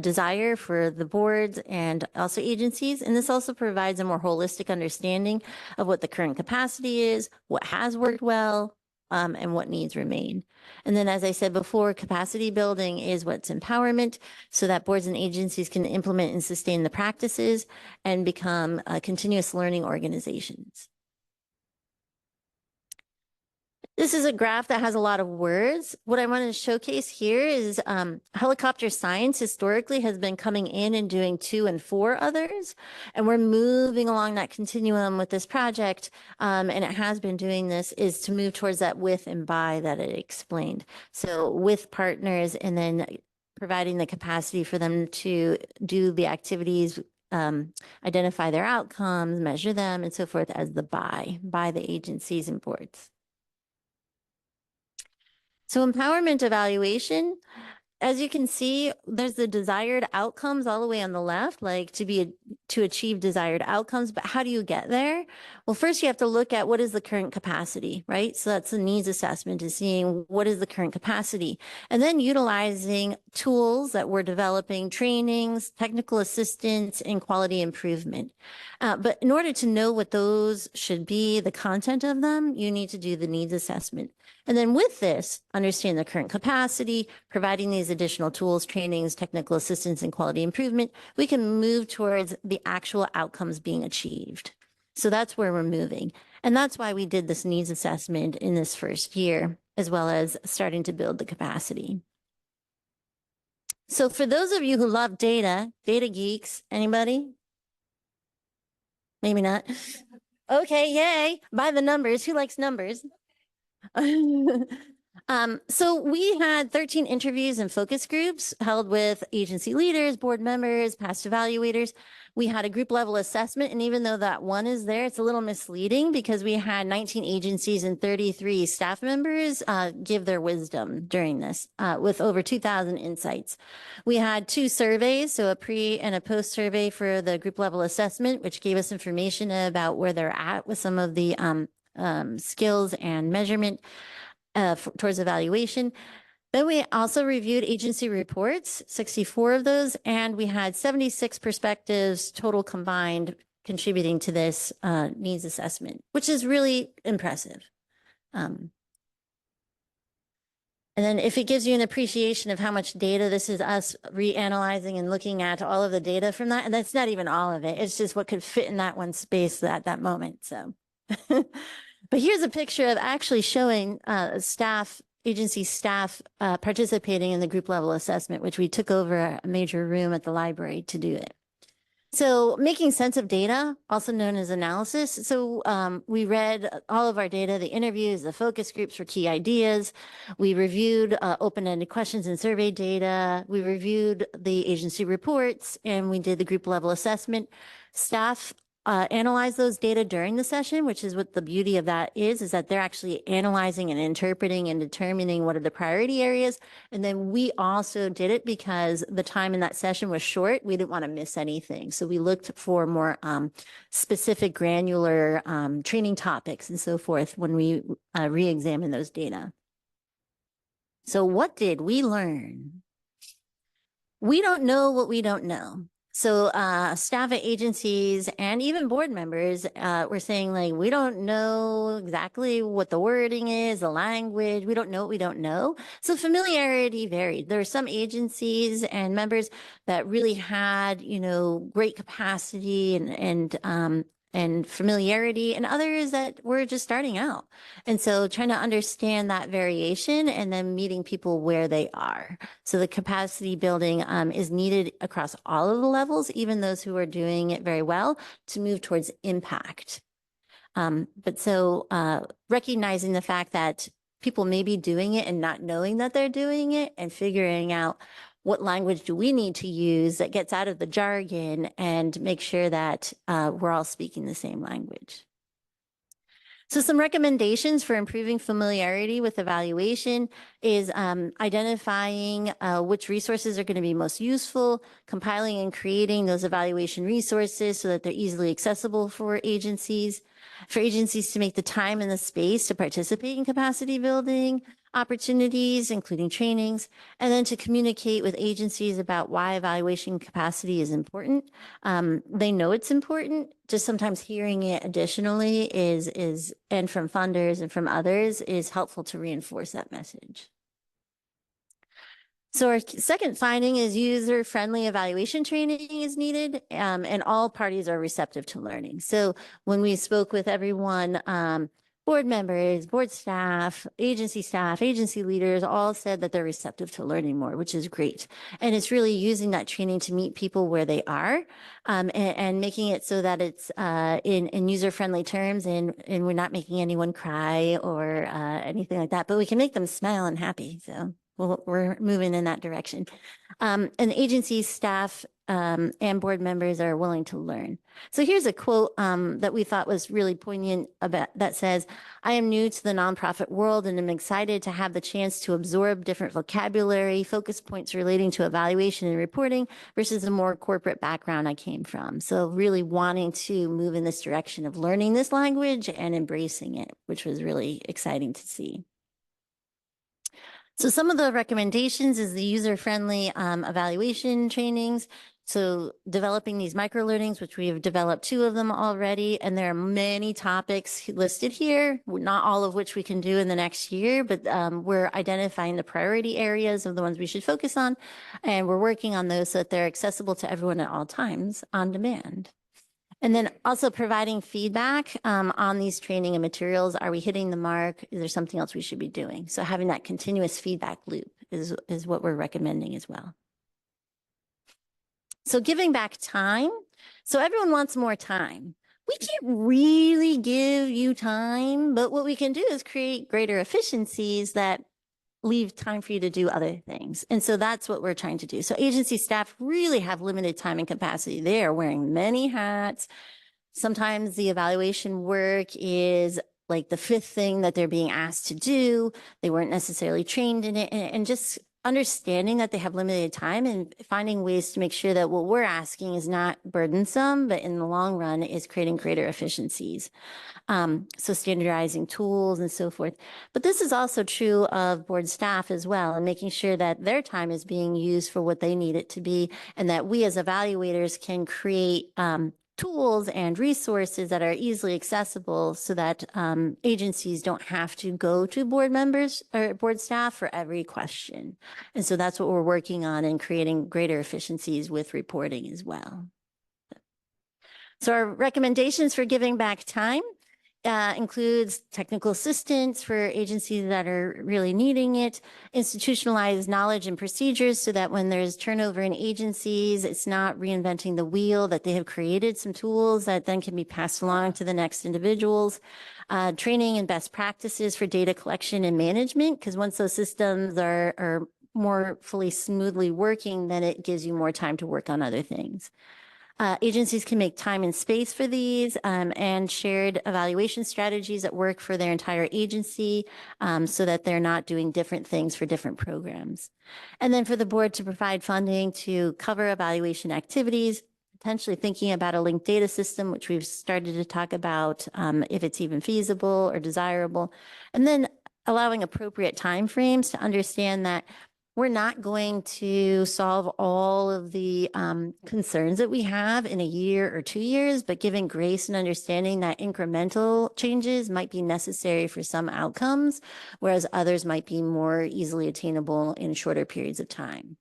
desire for the boards and also agencies. And this also provides a more holistic understanding of what the current capacity is, what has worked well, and what needs remain. And then, as I said before, capacity building is what's empowerment so that boards and agencies can implement and sustain the practices and become continuous learning organizations. This is a graph that has a lot of words. What I want to showcase here is helicopter science historically has been coming in and doing 2 and 4 others. And we're moving along that continuum with this project. And it has been doing this is to move towards that with and by that it explained. So with partners and then providing the capacity for them to do the activities, identify their outcomes, measure them, and so forth as the by the agencies and boards. So empowerment evaluation, as you can see, there's the desired outcomes all the way on the left, like to achieve desired outcomes. But how do you get there? Well, first you have to look at what is the current capacity, right? So that's the needs assessment, is seeing what is the current capacity, and then utilizing tools that we're developing, trainings, technical assistance, and quality improvement. But in order to know what those should be, the content of them, you need to do the needs assessment. And then with this, understand the current capacity, providing these additional tools, trainings, technical assistance, and quality improvement, we can move towards the actual outcomes being achieved. So that's where we're moving. And that's why we did this needs assessment in this first year, as well as starting to build the capacity. So for those of you who love data, data geeks, anybody? Maybe not. Okay, yay. By the numbers. Who likes numbers? So we had 13 interviews and focus groups held with agency leaders, board members, past evaluators. We had a group level assessment, and even though that one is there, it's a little misleading because we had 19 agencies and 33 staff members give their wisdom during this with over 2,000 insights. We had 2 surveys, so a pre and a post survey for the group level assessment, which gave us information about where they're at with some of the skills and measurement towards evaluation. Then we also reviewed agency reports, 64 of those, and we had 76 perspectives total combined contributing to this needs assessment, which is really impressive. And then if it gives you an appreciation of how much data, this is us reanalyzing and looking at all of the data from that. And that's not even all of it. It's just what could fit in that one space at that moment. So, but here's a picture of actually showing agency staff participating in the group level assessment, which we took over a major room at the library to do it. So making sense of data, also known as analysis. So we read all of our data, the interviews, the focus groups for key ideas. We reviewed open-ended questions and survey data. We reviewed the agency reports, and we did the group level assessment. Staff analyze those data during the session, which is what the beauty of that is that they're actually analyzing and interpreting and determining what are the priority areas. And then we also did it because the time in that session was short. We didn't want to miss anything. So we looked for more specific granular training topics and so forth when we re-examine those data. So what did we learn? We don't know what we don't know. So staff at agencies and even board members were saying, like, we don't know exactly what the wording is, the language. We don't know what we don't know. So familiarity varied. There are some agencies and members that really had, you know, great capacity and familiarity, and others that were just starting out. And so trying to understand that variation and then meeting people where they are. So the capacity building is needed across all of the levels, even those who are doing it very well, to move towards impact. Recognizing the fact that people may be doing it and not knowing that they're doing it, and figuring out what language do we need to use that gets out of the jargon and make sure that we're all speaking the same language. So some recommendations for improving familiarity with evaluation is identifying which resources are going to be most useful, compiling and creating those evaluation resources so that they're easily accessible for agencies to make the time and the space to participate in capacity building opportunities, including trainings, and then to communicate with agencies about why evaluation capacity is important. They know it's important, just sometimes hearing it additionally and from funders and from others is helpful to reinforce that message. So our second finding is user-friendly evaluation training is needed, and all parties are receptive to learning. So when we spoke with everyone, board members, board staff, agency leaders all said that they're receptive to learning more, which is great. And it's really using that training to meet people where they are, and making it so that it's in user-friendly terms, and we're not making anyone cry or anything like that, but we can make them smile and happy. So we're moving in that direction. And agency staff and board members are willing to learn. So here's a quote that we thought was really poignant that says, "I am new to the nonprofit world and am excited to have the chance to absorb different vocabulary, focus points relating to evaluation and reporting versus a more corporate background I came from." So really wanting to move in this direction of learning this language and embracing it, which was really exciting to see. So some of the recommendations is the user-friendly evaluation trainings. So developing these micro learnings, which we have developed 2 of them already, and there are many topics listed here, not all of which we can do in the next year, but we're identifying the priority areas of the ones we should focus on, and we're working on those so that they're accessible to everyone at all times on demand. And then also providing feedback on these training and materials. Are we hitting the mark? Is there something else we should be doing? So having that continuous feedback loop is what we're recommending as well. So giving back time. So everyone wants more time. We can't really give you time, but what we can do is create greater efficiencies that leave time for you to do other things. And so that's what we're trying to do. So agency staff really have limited time and capacity. They are wearing many hats. Sometimes the evaluation work is like the 5th thing that they're being asked to do. They weren't necessarily trained in it, and just understanding that they have limited time and finding ways to make sure that what we're asking is not burdensome, but in the long run is creating greater efficiencies. So standardizing tools and so forth. But this is also true of board staff as well, and making sure that their time is being used for what they need it to be, and that we as evaluators can create tools and resources that are easily accessible so that agencies don't have to go to board members or board staff for every question. And so that's what we're working on, and creating greater efficiencies with reporting as well. So our recommendations for giving back time includes technical assistance for agencies that are really needing it, institutionalized knowledge and procedures so that when there's turnover in agencies, it's not reinventing the wheel, that they have created some tools that then can be passed along to the next individuals, training and best practices for data collection and management, because once those systems are more fully smoothly working, then it gives you more time to work on other things. Agencies can make time and space for these and shared evaluation strategies that work for their entire agency so that they're not doing different things for different programs. And then for the board to provide funding to cover evaluation activities, potentially thinking about a linked data system, which we've started to talk about if it's even feasible or desirable, and then allowing appropriate timeframes to understand that we're not going to solve all of the concerns that we have in a year or 2 years, but giving grace and understanding that incremental changes might be necessary for some outcomes, whereas others might be more easily attainable in shorter periods of time.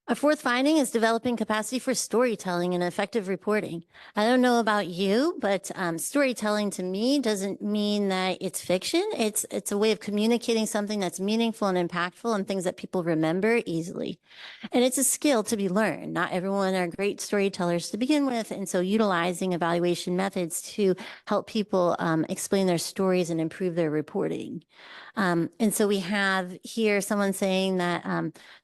Our fourth finding is developing capacity for storytelling and effective reporting. I don't know about you, but storytelling to me doesn't mean that it's fiction. It's a way of communicating something that's meaningful and impactful and things that people remember easily. And it's a skill to be learned. Not everyone are great storytellers to begin with. And so utilizing evaluation methods to help people explain their stories and improve their reporting. And so we have here someone saying that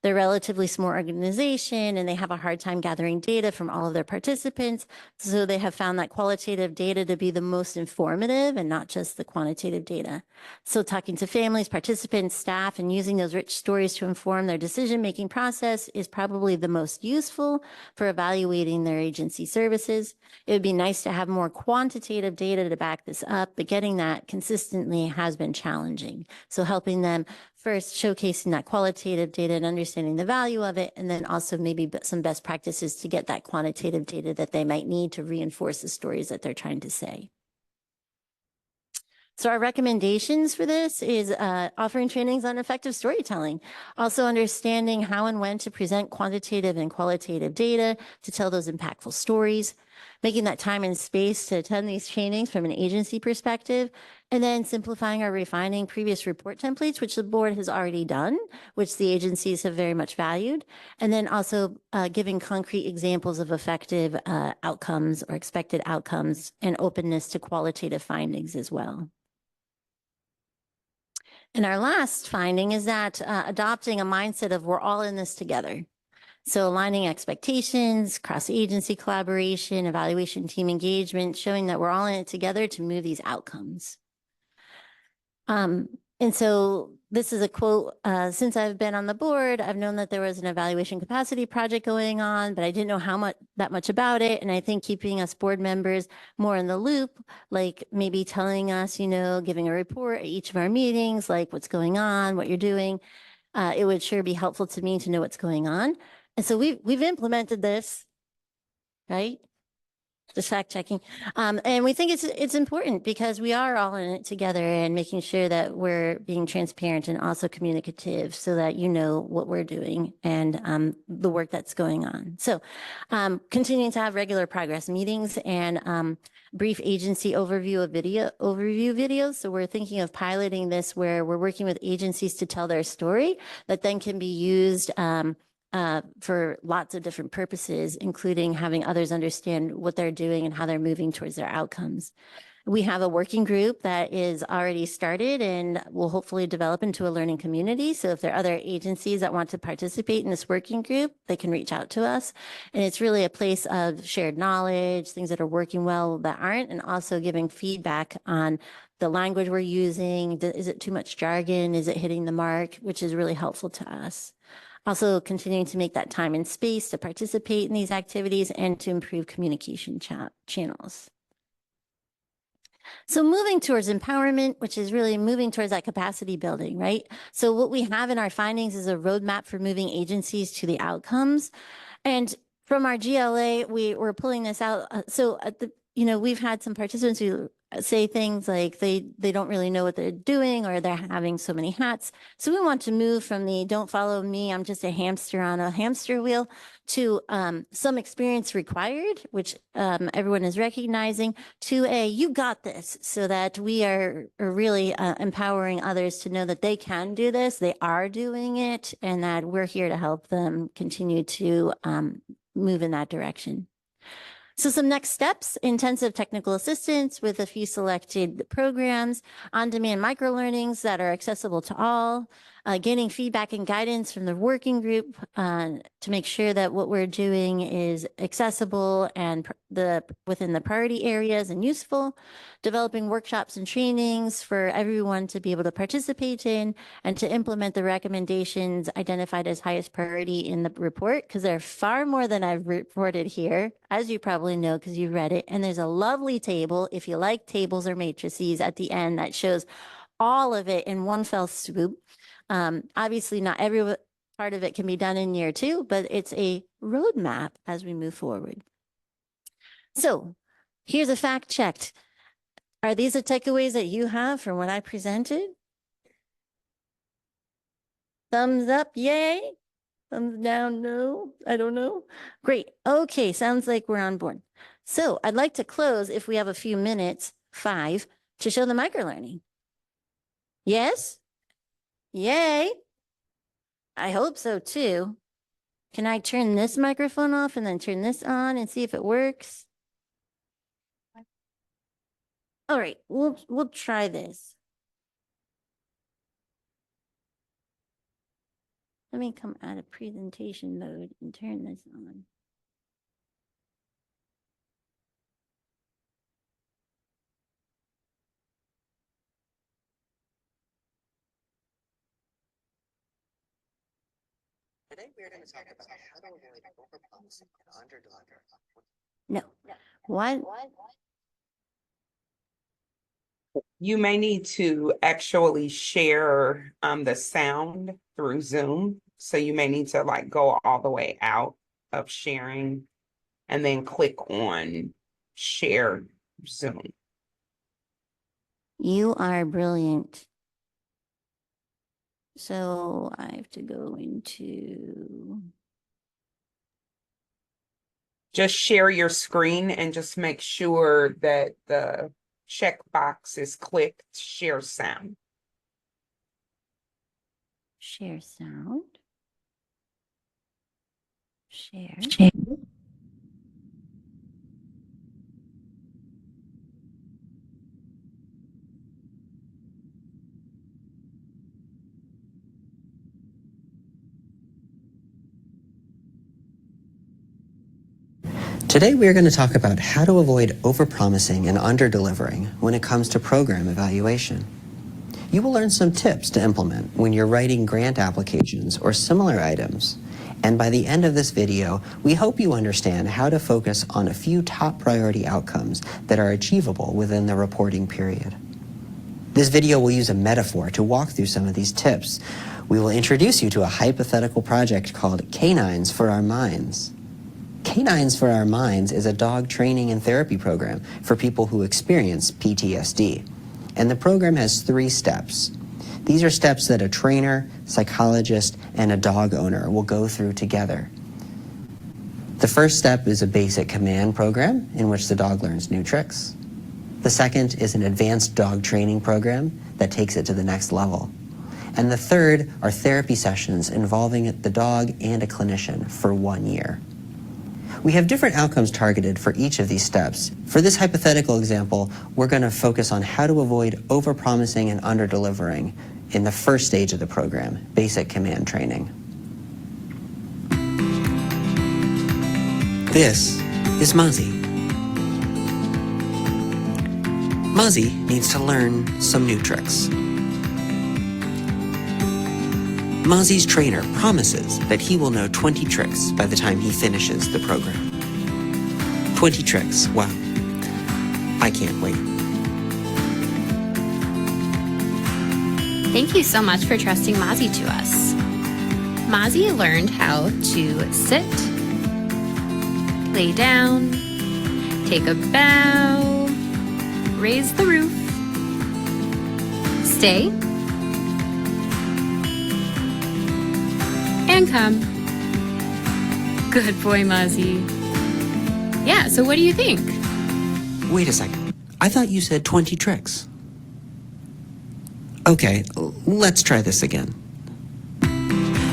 they're relatively small organization and they have a hard time gathering data from all of their participants. So they have found that qualitative data to be the most informative and not just the quantitative data. So talking to families, participants, staff, and using those rich stories to inform their decision-making process is probably the most useful for evaluating their agency services. It would be nice to have more quantitative data to back this up, but getting that consistently has been challenging. So helping them first showcasing that qualitative data and understanding the value of it, and then also maybe some best practices to get that quantitative data that they might need to reinforce the stories that they're trying to say. So our recommendations for this is offering trainings on effective storytelling, also understanding how and when to present quantitative and qualitative data to tell those impactful stories, making that time and space to attend these trainings from an agency perspective, and then simplifying or refining previous report templates, which the board has already done, which the agencies have very much valued, and then also giving concrete examples of effective outcomes or expected outcomes and openness to qualitative findings as well. And our last finding is that adopting a mindset of we're all in this together. So aligning expectations, cross-agency collaboration, evaluation team engagement, showing that we're all in it together to move these outcomes. And so this is a quote, since I've been on the board, I've known that there was an evaluation capacity project going on, but I didn't know that much about it. And I think keeping us board members more in the loop, like maybe telling us, giving a report at each of our meetings, like what's going on, what you're doing, it would sure be helpful to me to know what's going on. And so we've implemented this, right? Just fact checking. And we think it's important because we are all in it together and making sure that we're being transparent and also communicative so that you know what we're doing and the work that's going on. So continuing to have regular progress meetings and brief agency overview videos. So we're thinking of piloting this where we're working with agencies to tell their story that then can be used for lots of different purposes, including having others understand what they're doing and how they're moving towards their outcomes. We have a working group that is already started and will hopefully develop into a learning community. So if there are other agencies that want to participate in this working group, they can reach out to us. And it's really a place of shared knowledge, things that are working well that aren't, and also giving feedback on the language we're using. Is it too much jargon? Is it hitting the mark? Which is really helpful to us. Also continuing to make that time and space to participate in these activities and to improve communication channels. So moving towards empowerment, which is really moving towards that capacity building, right? So what we have in our findings is a roadmap for moving agencies to the outcomes. And from our GLA, we're pulling this out. So at the, we've had some participants who say things like they don't really know what they're doing or they're having so many hats. So we want to move from the don't follow me, I'm just a hamster on a hamster wheel, to some experience required, which everyone is recognizing, to a you got this, so that we are really empowering others to know that they can do this, they are doing it, and that we're here to help them continue to move in that direction. So some next steps: intensive technical assistance with a few selected programs, on-demand microlearnings that are accessible to all, getting feedback and guidance from the working group to make sure that what we're doing is accessible and within the priority areas and useful, developing workshops and trainings for everyone to be able to participate in, and to implement the recommendations identified as highest priority in the report, because there are far more than I've reported here, as you probably know because you've read it. And there's a lovely table, if you like tables or matrices, at the end that shows all of it in one fell swoop. Obviously, not every part of it can be done in year 2, but it's a roadmap as we move forward. So here's a fact checked. Are these the takeaways that you have from what I presented? Thumbs up, yay. Thumbs down, no. I don't know. Great. Okay, sounds like we're on board. So I'd like to close, if we have a few minutes, 5, to show the microlearning. Yes? Yay. I hope so too. Can I turn this microphone off and then turn this on and see if it works? All right, we'll try this. Let me come out of presentation mode and turn this on. Today we're going to talk about how to avoid overpromising and underdelivering. No. What? You may need to actually share the sound through Zoom. So you may need to like go all the way out of sharing and then click on share Zoom. You are brilliant. So I have to go into. Just share your screen and just make sure that the checkbox is clicked, share sound. Share sound. Share. Today we are going to talk about how to avoid overpromising and underdelivering when it comes to program evaluation. You will learn some tips to implement when you're writing grant applications or similar items. And by the end of this video, we hope you understand how to focus on a few top priority outcomes that are achievable within the reporting period. This video will use a metaphor to walk through some of these tips. We will introduce you to a hypothetical project called Canines for Our Minds. Canines for Our Minds is a dog training and therapy program for people who experience PTSD. And the program has 3 steps. These are steps that a trainer, psychologist, and a dog owner will go through together. The first step is a basic command program in which the dog learns new tricks. The second is an advanced dog training program that takes it to the next level. And the third are therapy sessions involving the dog and a clinician for 1 year. We have different outcomes targeted for each of these steps. For this hypothetical example, we're going to focus on how to avoid overpromising and underdelivering in the first stage of the program, basic command training. This is Mozzie. Mozzie needs to learn some new tricks. Mozzie's trainer promises that he will know 20 tricks by the time he finishes the program. 20 tricks, wow. I can't wait. Thank you so much for trusting Mozzie to us. Mozzie learned how to sit, lay down, take a bow, raise the roof, stay, and come. Good boy, Mozzie. Yeah, so what do you think? Wait a second. I thought you said 20 tricks. Okay, let's try this again.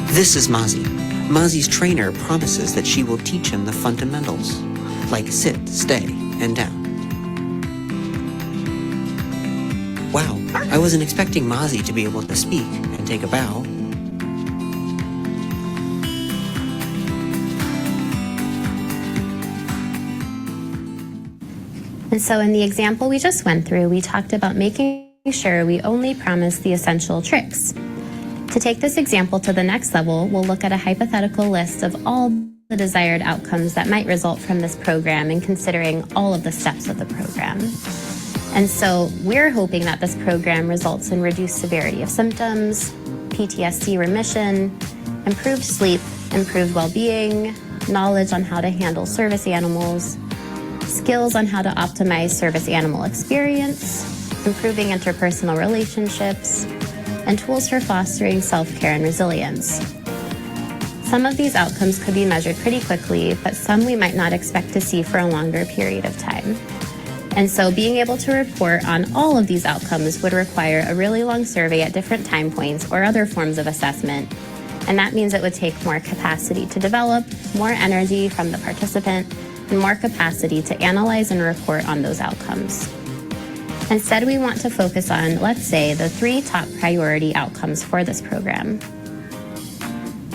This is Mozzie. Mozzie's trainer promises that she will teach him the fundamentals, like sit, stay, and down. Wow, I wasn't expecting Mozzie to be able to speak and take a bow. And so in the example we just went through, we talked about making sure we only promise the essential tricks. To take this example to the next level, we'll look at a hypothetical list of all the desired outcomes that might result from this program and considering all of the steps of the program. And so we're hoping that this program results in reduced severity of symptoms, PTSD remission, improved sleep, improved well-being, knowledge on how to handle service animals, skills on how to optimize service animal experience, improving interpersonal relationships, and tools for fostering self-care and resilience. Some of these outcomes could be measured pretty quickly, but some we might not expect to see for a longer period of time. And so being able to report on all of these outcomes would require a really long survey at different time points or other forms of assessment. And that means it would take more capacity to develop, more energy from the participant, and more capacity to analyze and report on those outcomes. Instead, we want to focus on, let's say, the 3 top priority outcomes for this program.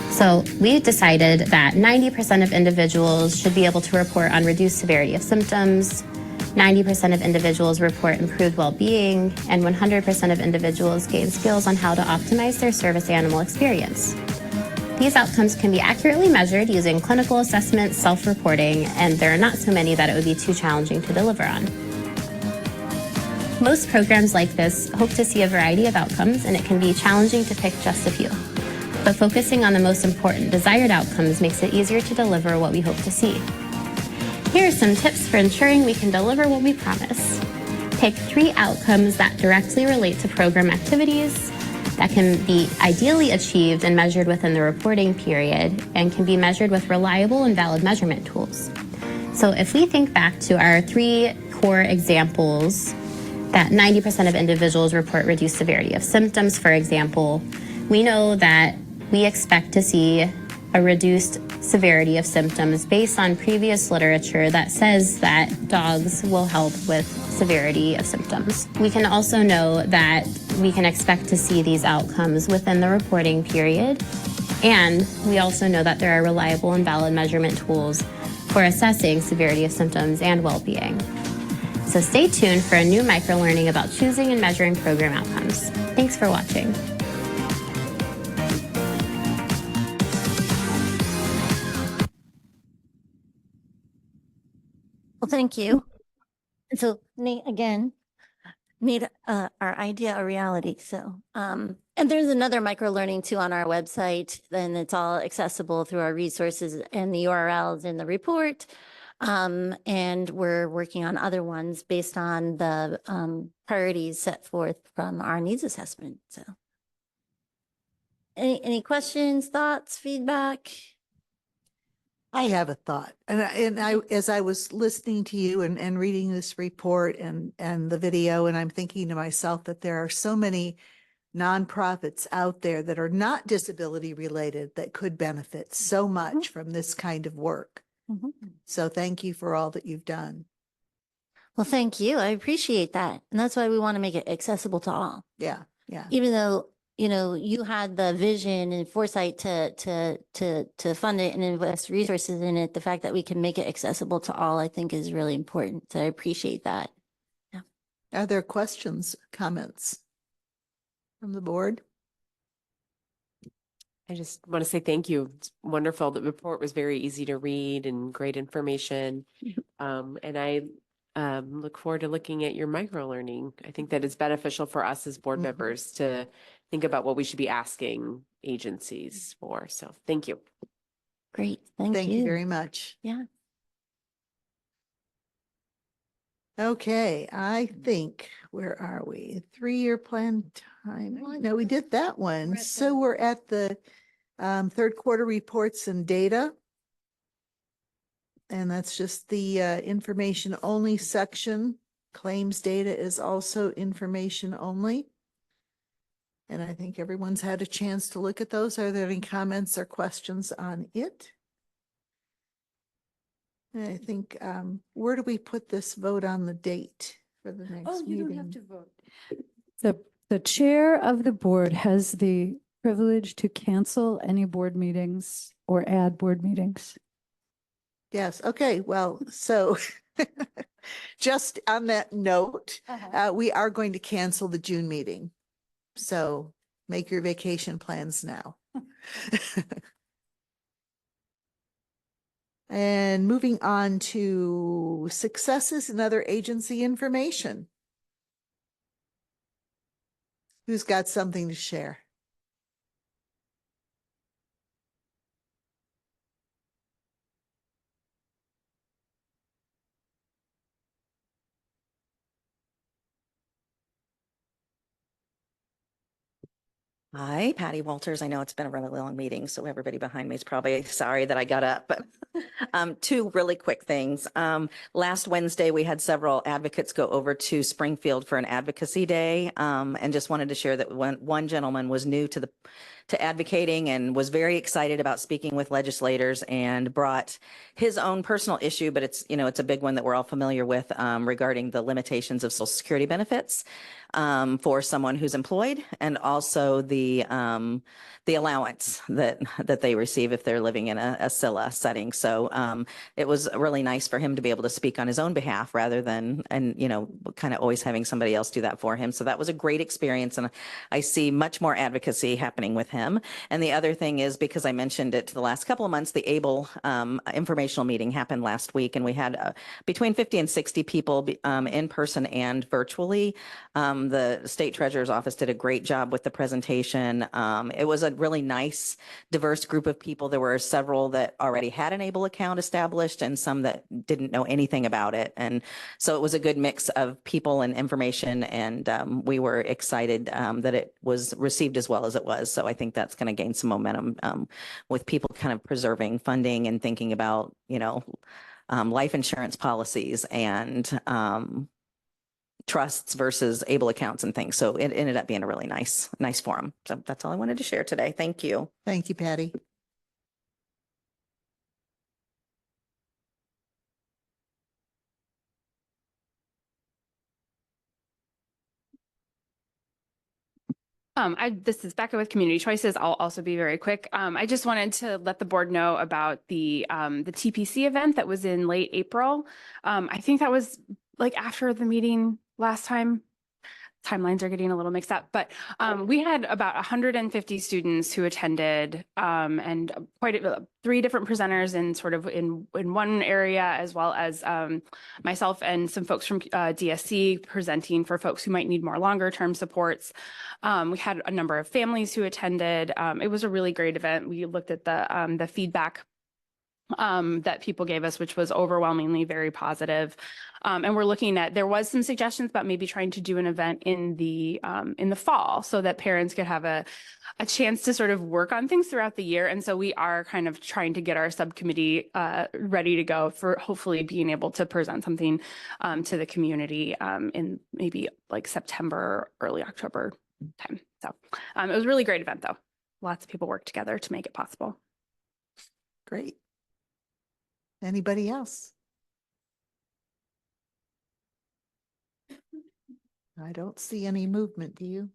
So we decided that 90% of individuals should be able to report on reduced severity of symptoms, 90% of individuals report improved well-being, and 100% of individuals gain skills on how to optimize their service animal experience. These outcomes can be accurately measured using clinical assessments, self-reporting, and there are not so many that it would be too challenging to deliver on. Most programs like this hope to see a variety of outcomes, and it can be challenging to pick just a few. But focusing on the most important desired outcomes makes it easier to deliver what we hope to see. Here are some tips for ensuring we can deliver what we promise. Pick 3 outcomes that directly relate to program activities, that can be ideally achieved and measured within the reporting period, and can be measured with reliable and valid measurement tools. So if we think back to our 3 core examples, that 90% of individuals report reduced severity of symptoms, for example, we know that we expect to see a reduced severity of symptoms based on previous literature that says that dogs will help with severity of symptoms. We can also know that we can expect to see these outcomes within the reporting period, and we also know that there are reliable and valid measurement tools for assessing severity of symptoms and well-being. So stay tuned for a new microlearning about choosing and measuring program outcomes. Thanks for watching. Well, thank you. And so Nate, again, made our idea a reality. So, and there's another micro learning too on our website, and it's all accessible through our resources and the URLs in the report. And we're working on other ones based on the priorities set forth from our needs assessment. So any questions, thoughts, feedback? I have a thought, and I as I was listening to you and reading this report and the video, and I'm thinking to myself that there are so many nonprofits out there that are not disability related that could benefit so much from this kind of work. So thank you for all that you've done. Well, thank you. I appreciate that. And that's why we want to make it accessible to all. Yeah, yeah. Even though, you know, you had the vision and foresight to fund it and invest resources in it, the fact that we can make it accessible to all, I think is really important. So I appreciate that. Yeah. Are there questions, comments from the board? I just want to say thank you. It's wonderful. The report was very easy to read and great information. And I look forward to looking at your micro learning. I think that it's beneficial for us as board members to think about what we should be asking agencies for. So thank you. Great. Thank you. Thank you very much. Yeah. Okay, I think, where are we? 3-year plan time. No, we did that one. So we're at the third quarter reports and data. And that's just the information only section. Claims data is also information only. And I think everyone's had a chance to look at those. Are there any comments or questions on it? I think, where do we put this vote on the date for the next meeting? You don't have to vote. The chair of the board has the privilege to cancel any board meetings or add board meetings. Yes, okay, well, so Just on that note, we are going to cancel the June meeting. So make your vacation plans now. And moving on to successes and other agency information. Who's got something to share? Hi, Patty Walters. I know it's been a really long meeting, so everybody behind me is probably sorry that I got up, but two really quick things. Last Wednesday, we had several advocates go over to Springfield for an advocacy day, and just wanted to share that one gentleman was new to advocating and was very excited about speaking with legislators and brought his own personal issue, but it's a big one that we're all familiar with, regarding the limitations of Social Security benefits for someone who's employed, and also the allowance that they receive if they're living in a SILA setting. So it was really nice for him to be able to speak on his own behalf rather than, kind of always having somebody else do that for him. So that was a great experience, and I see much more advocacy happening with him. And the other thing is, because I mentioned it the last couple of months, the ABLE informational meeting happened last week, and we had between 50 and 60 people in person and virtually. The state treasurer's office did a great job with the presentation. It was a really nice, diverse group of people. There were several that already had an ABLE account established and some that didn't know anything about it. And so it was a good mix of people and information. And we were excited that it was received as well as it was. So I think that's going to gain some momentum with people kind of preserving funding and thinking about, life insurance policies and trusts versus ABLE accounts and things. So it ended up being a really nice forum. So that's all I wanted to share today. Thank you. Thank you, Patty. This is Becca with Community Choices. I'll also be very quick. I just wanted to let the board know about the TPC event that was in late April. I think that was like after the meeting last time. Timelines are getting a little mixed up, but we had about 150 students who attended, and three different presenters in one area, as well as myself and some folks from DSC presenting for folks who might need more longer term supports. We had a number of families who attended. It was a really great event. We looked at the feedback that people gave us, which was overwhelmingly very positive. And we're looking at, there was some suggestions about maybe trying to do an event in the fall so that parents could have a chance to sort of work on things throughout the year. And so we are kind of trying to get our subcommittee ready to go for hopefully being able to present something to the community in maybe like September, early October time. So it was a really great event though. Lots of people worked together to make it possible. Great. Anybody else? I don't see any movement, do you?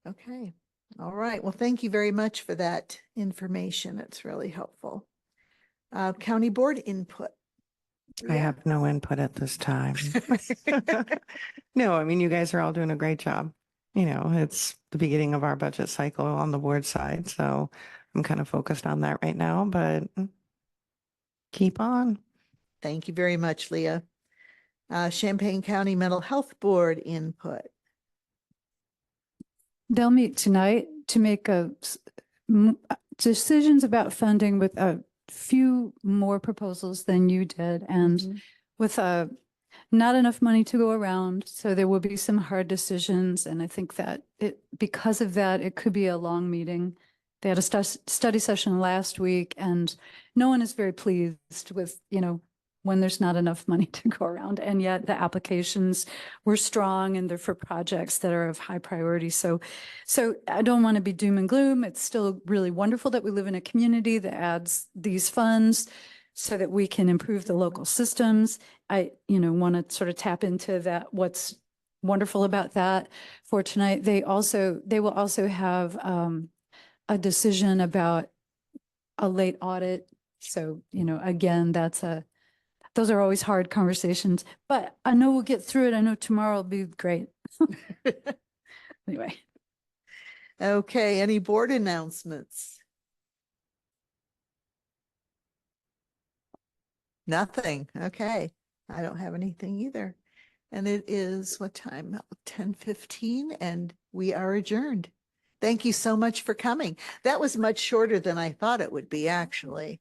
Okay. All right. Well, thank you very much for that information. It's really helpful. County board input. I have no input at this time. No, I mean, you guys are all doing a great job. It's the beginning of our budget cycle on the board side. So I'm kind of focused on that right now, but keep on. Thank you very much, Leah. Champaign County Mental Health Board input. They'll meet tonight to make decisions about funding with a few more proposals than you did, and with not enough money to go around. So there will be some hard decisions. And I think that because of that, it could be a long meeting. They had a study session last week, and no one is very pleased with, when there's not enough money to go around. And yet the applications were strong and they're for projects that are of high priority. So I don't want to be doom and gloom. It's still really wonderful that we live in a community that adds these funds so that we can improve the local systems. I, want to sort of tap into that, what's wonderful about that for tonight. They will also have a decision about a late audit. So, again, that's those are always hard conversations, but I know we'll get through it. I know tomorrow will be great. Anyway. Okay, any board announcements? Nothing. Okay. I don't have anything either. And it is what time? 10:15, and we are adjourned. Thank you so much for coming. That was much shorter than I thought it would be, actually.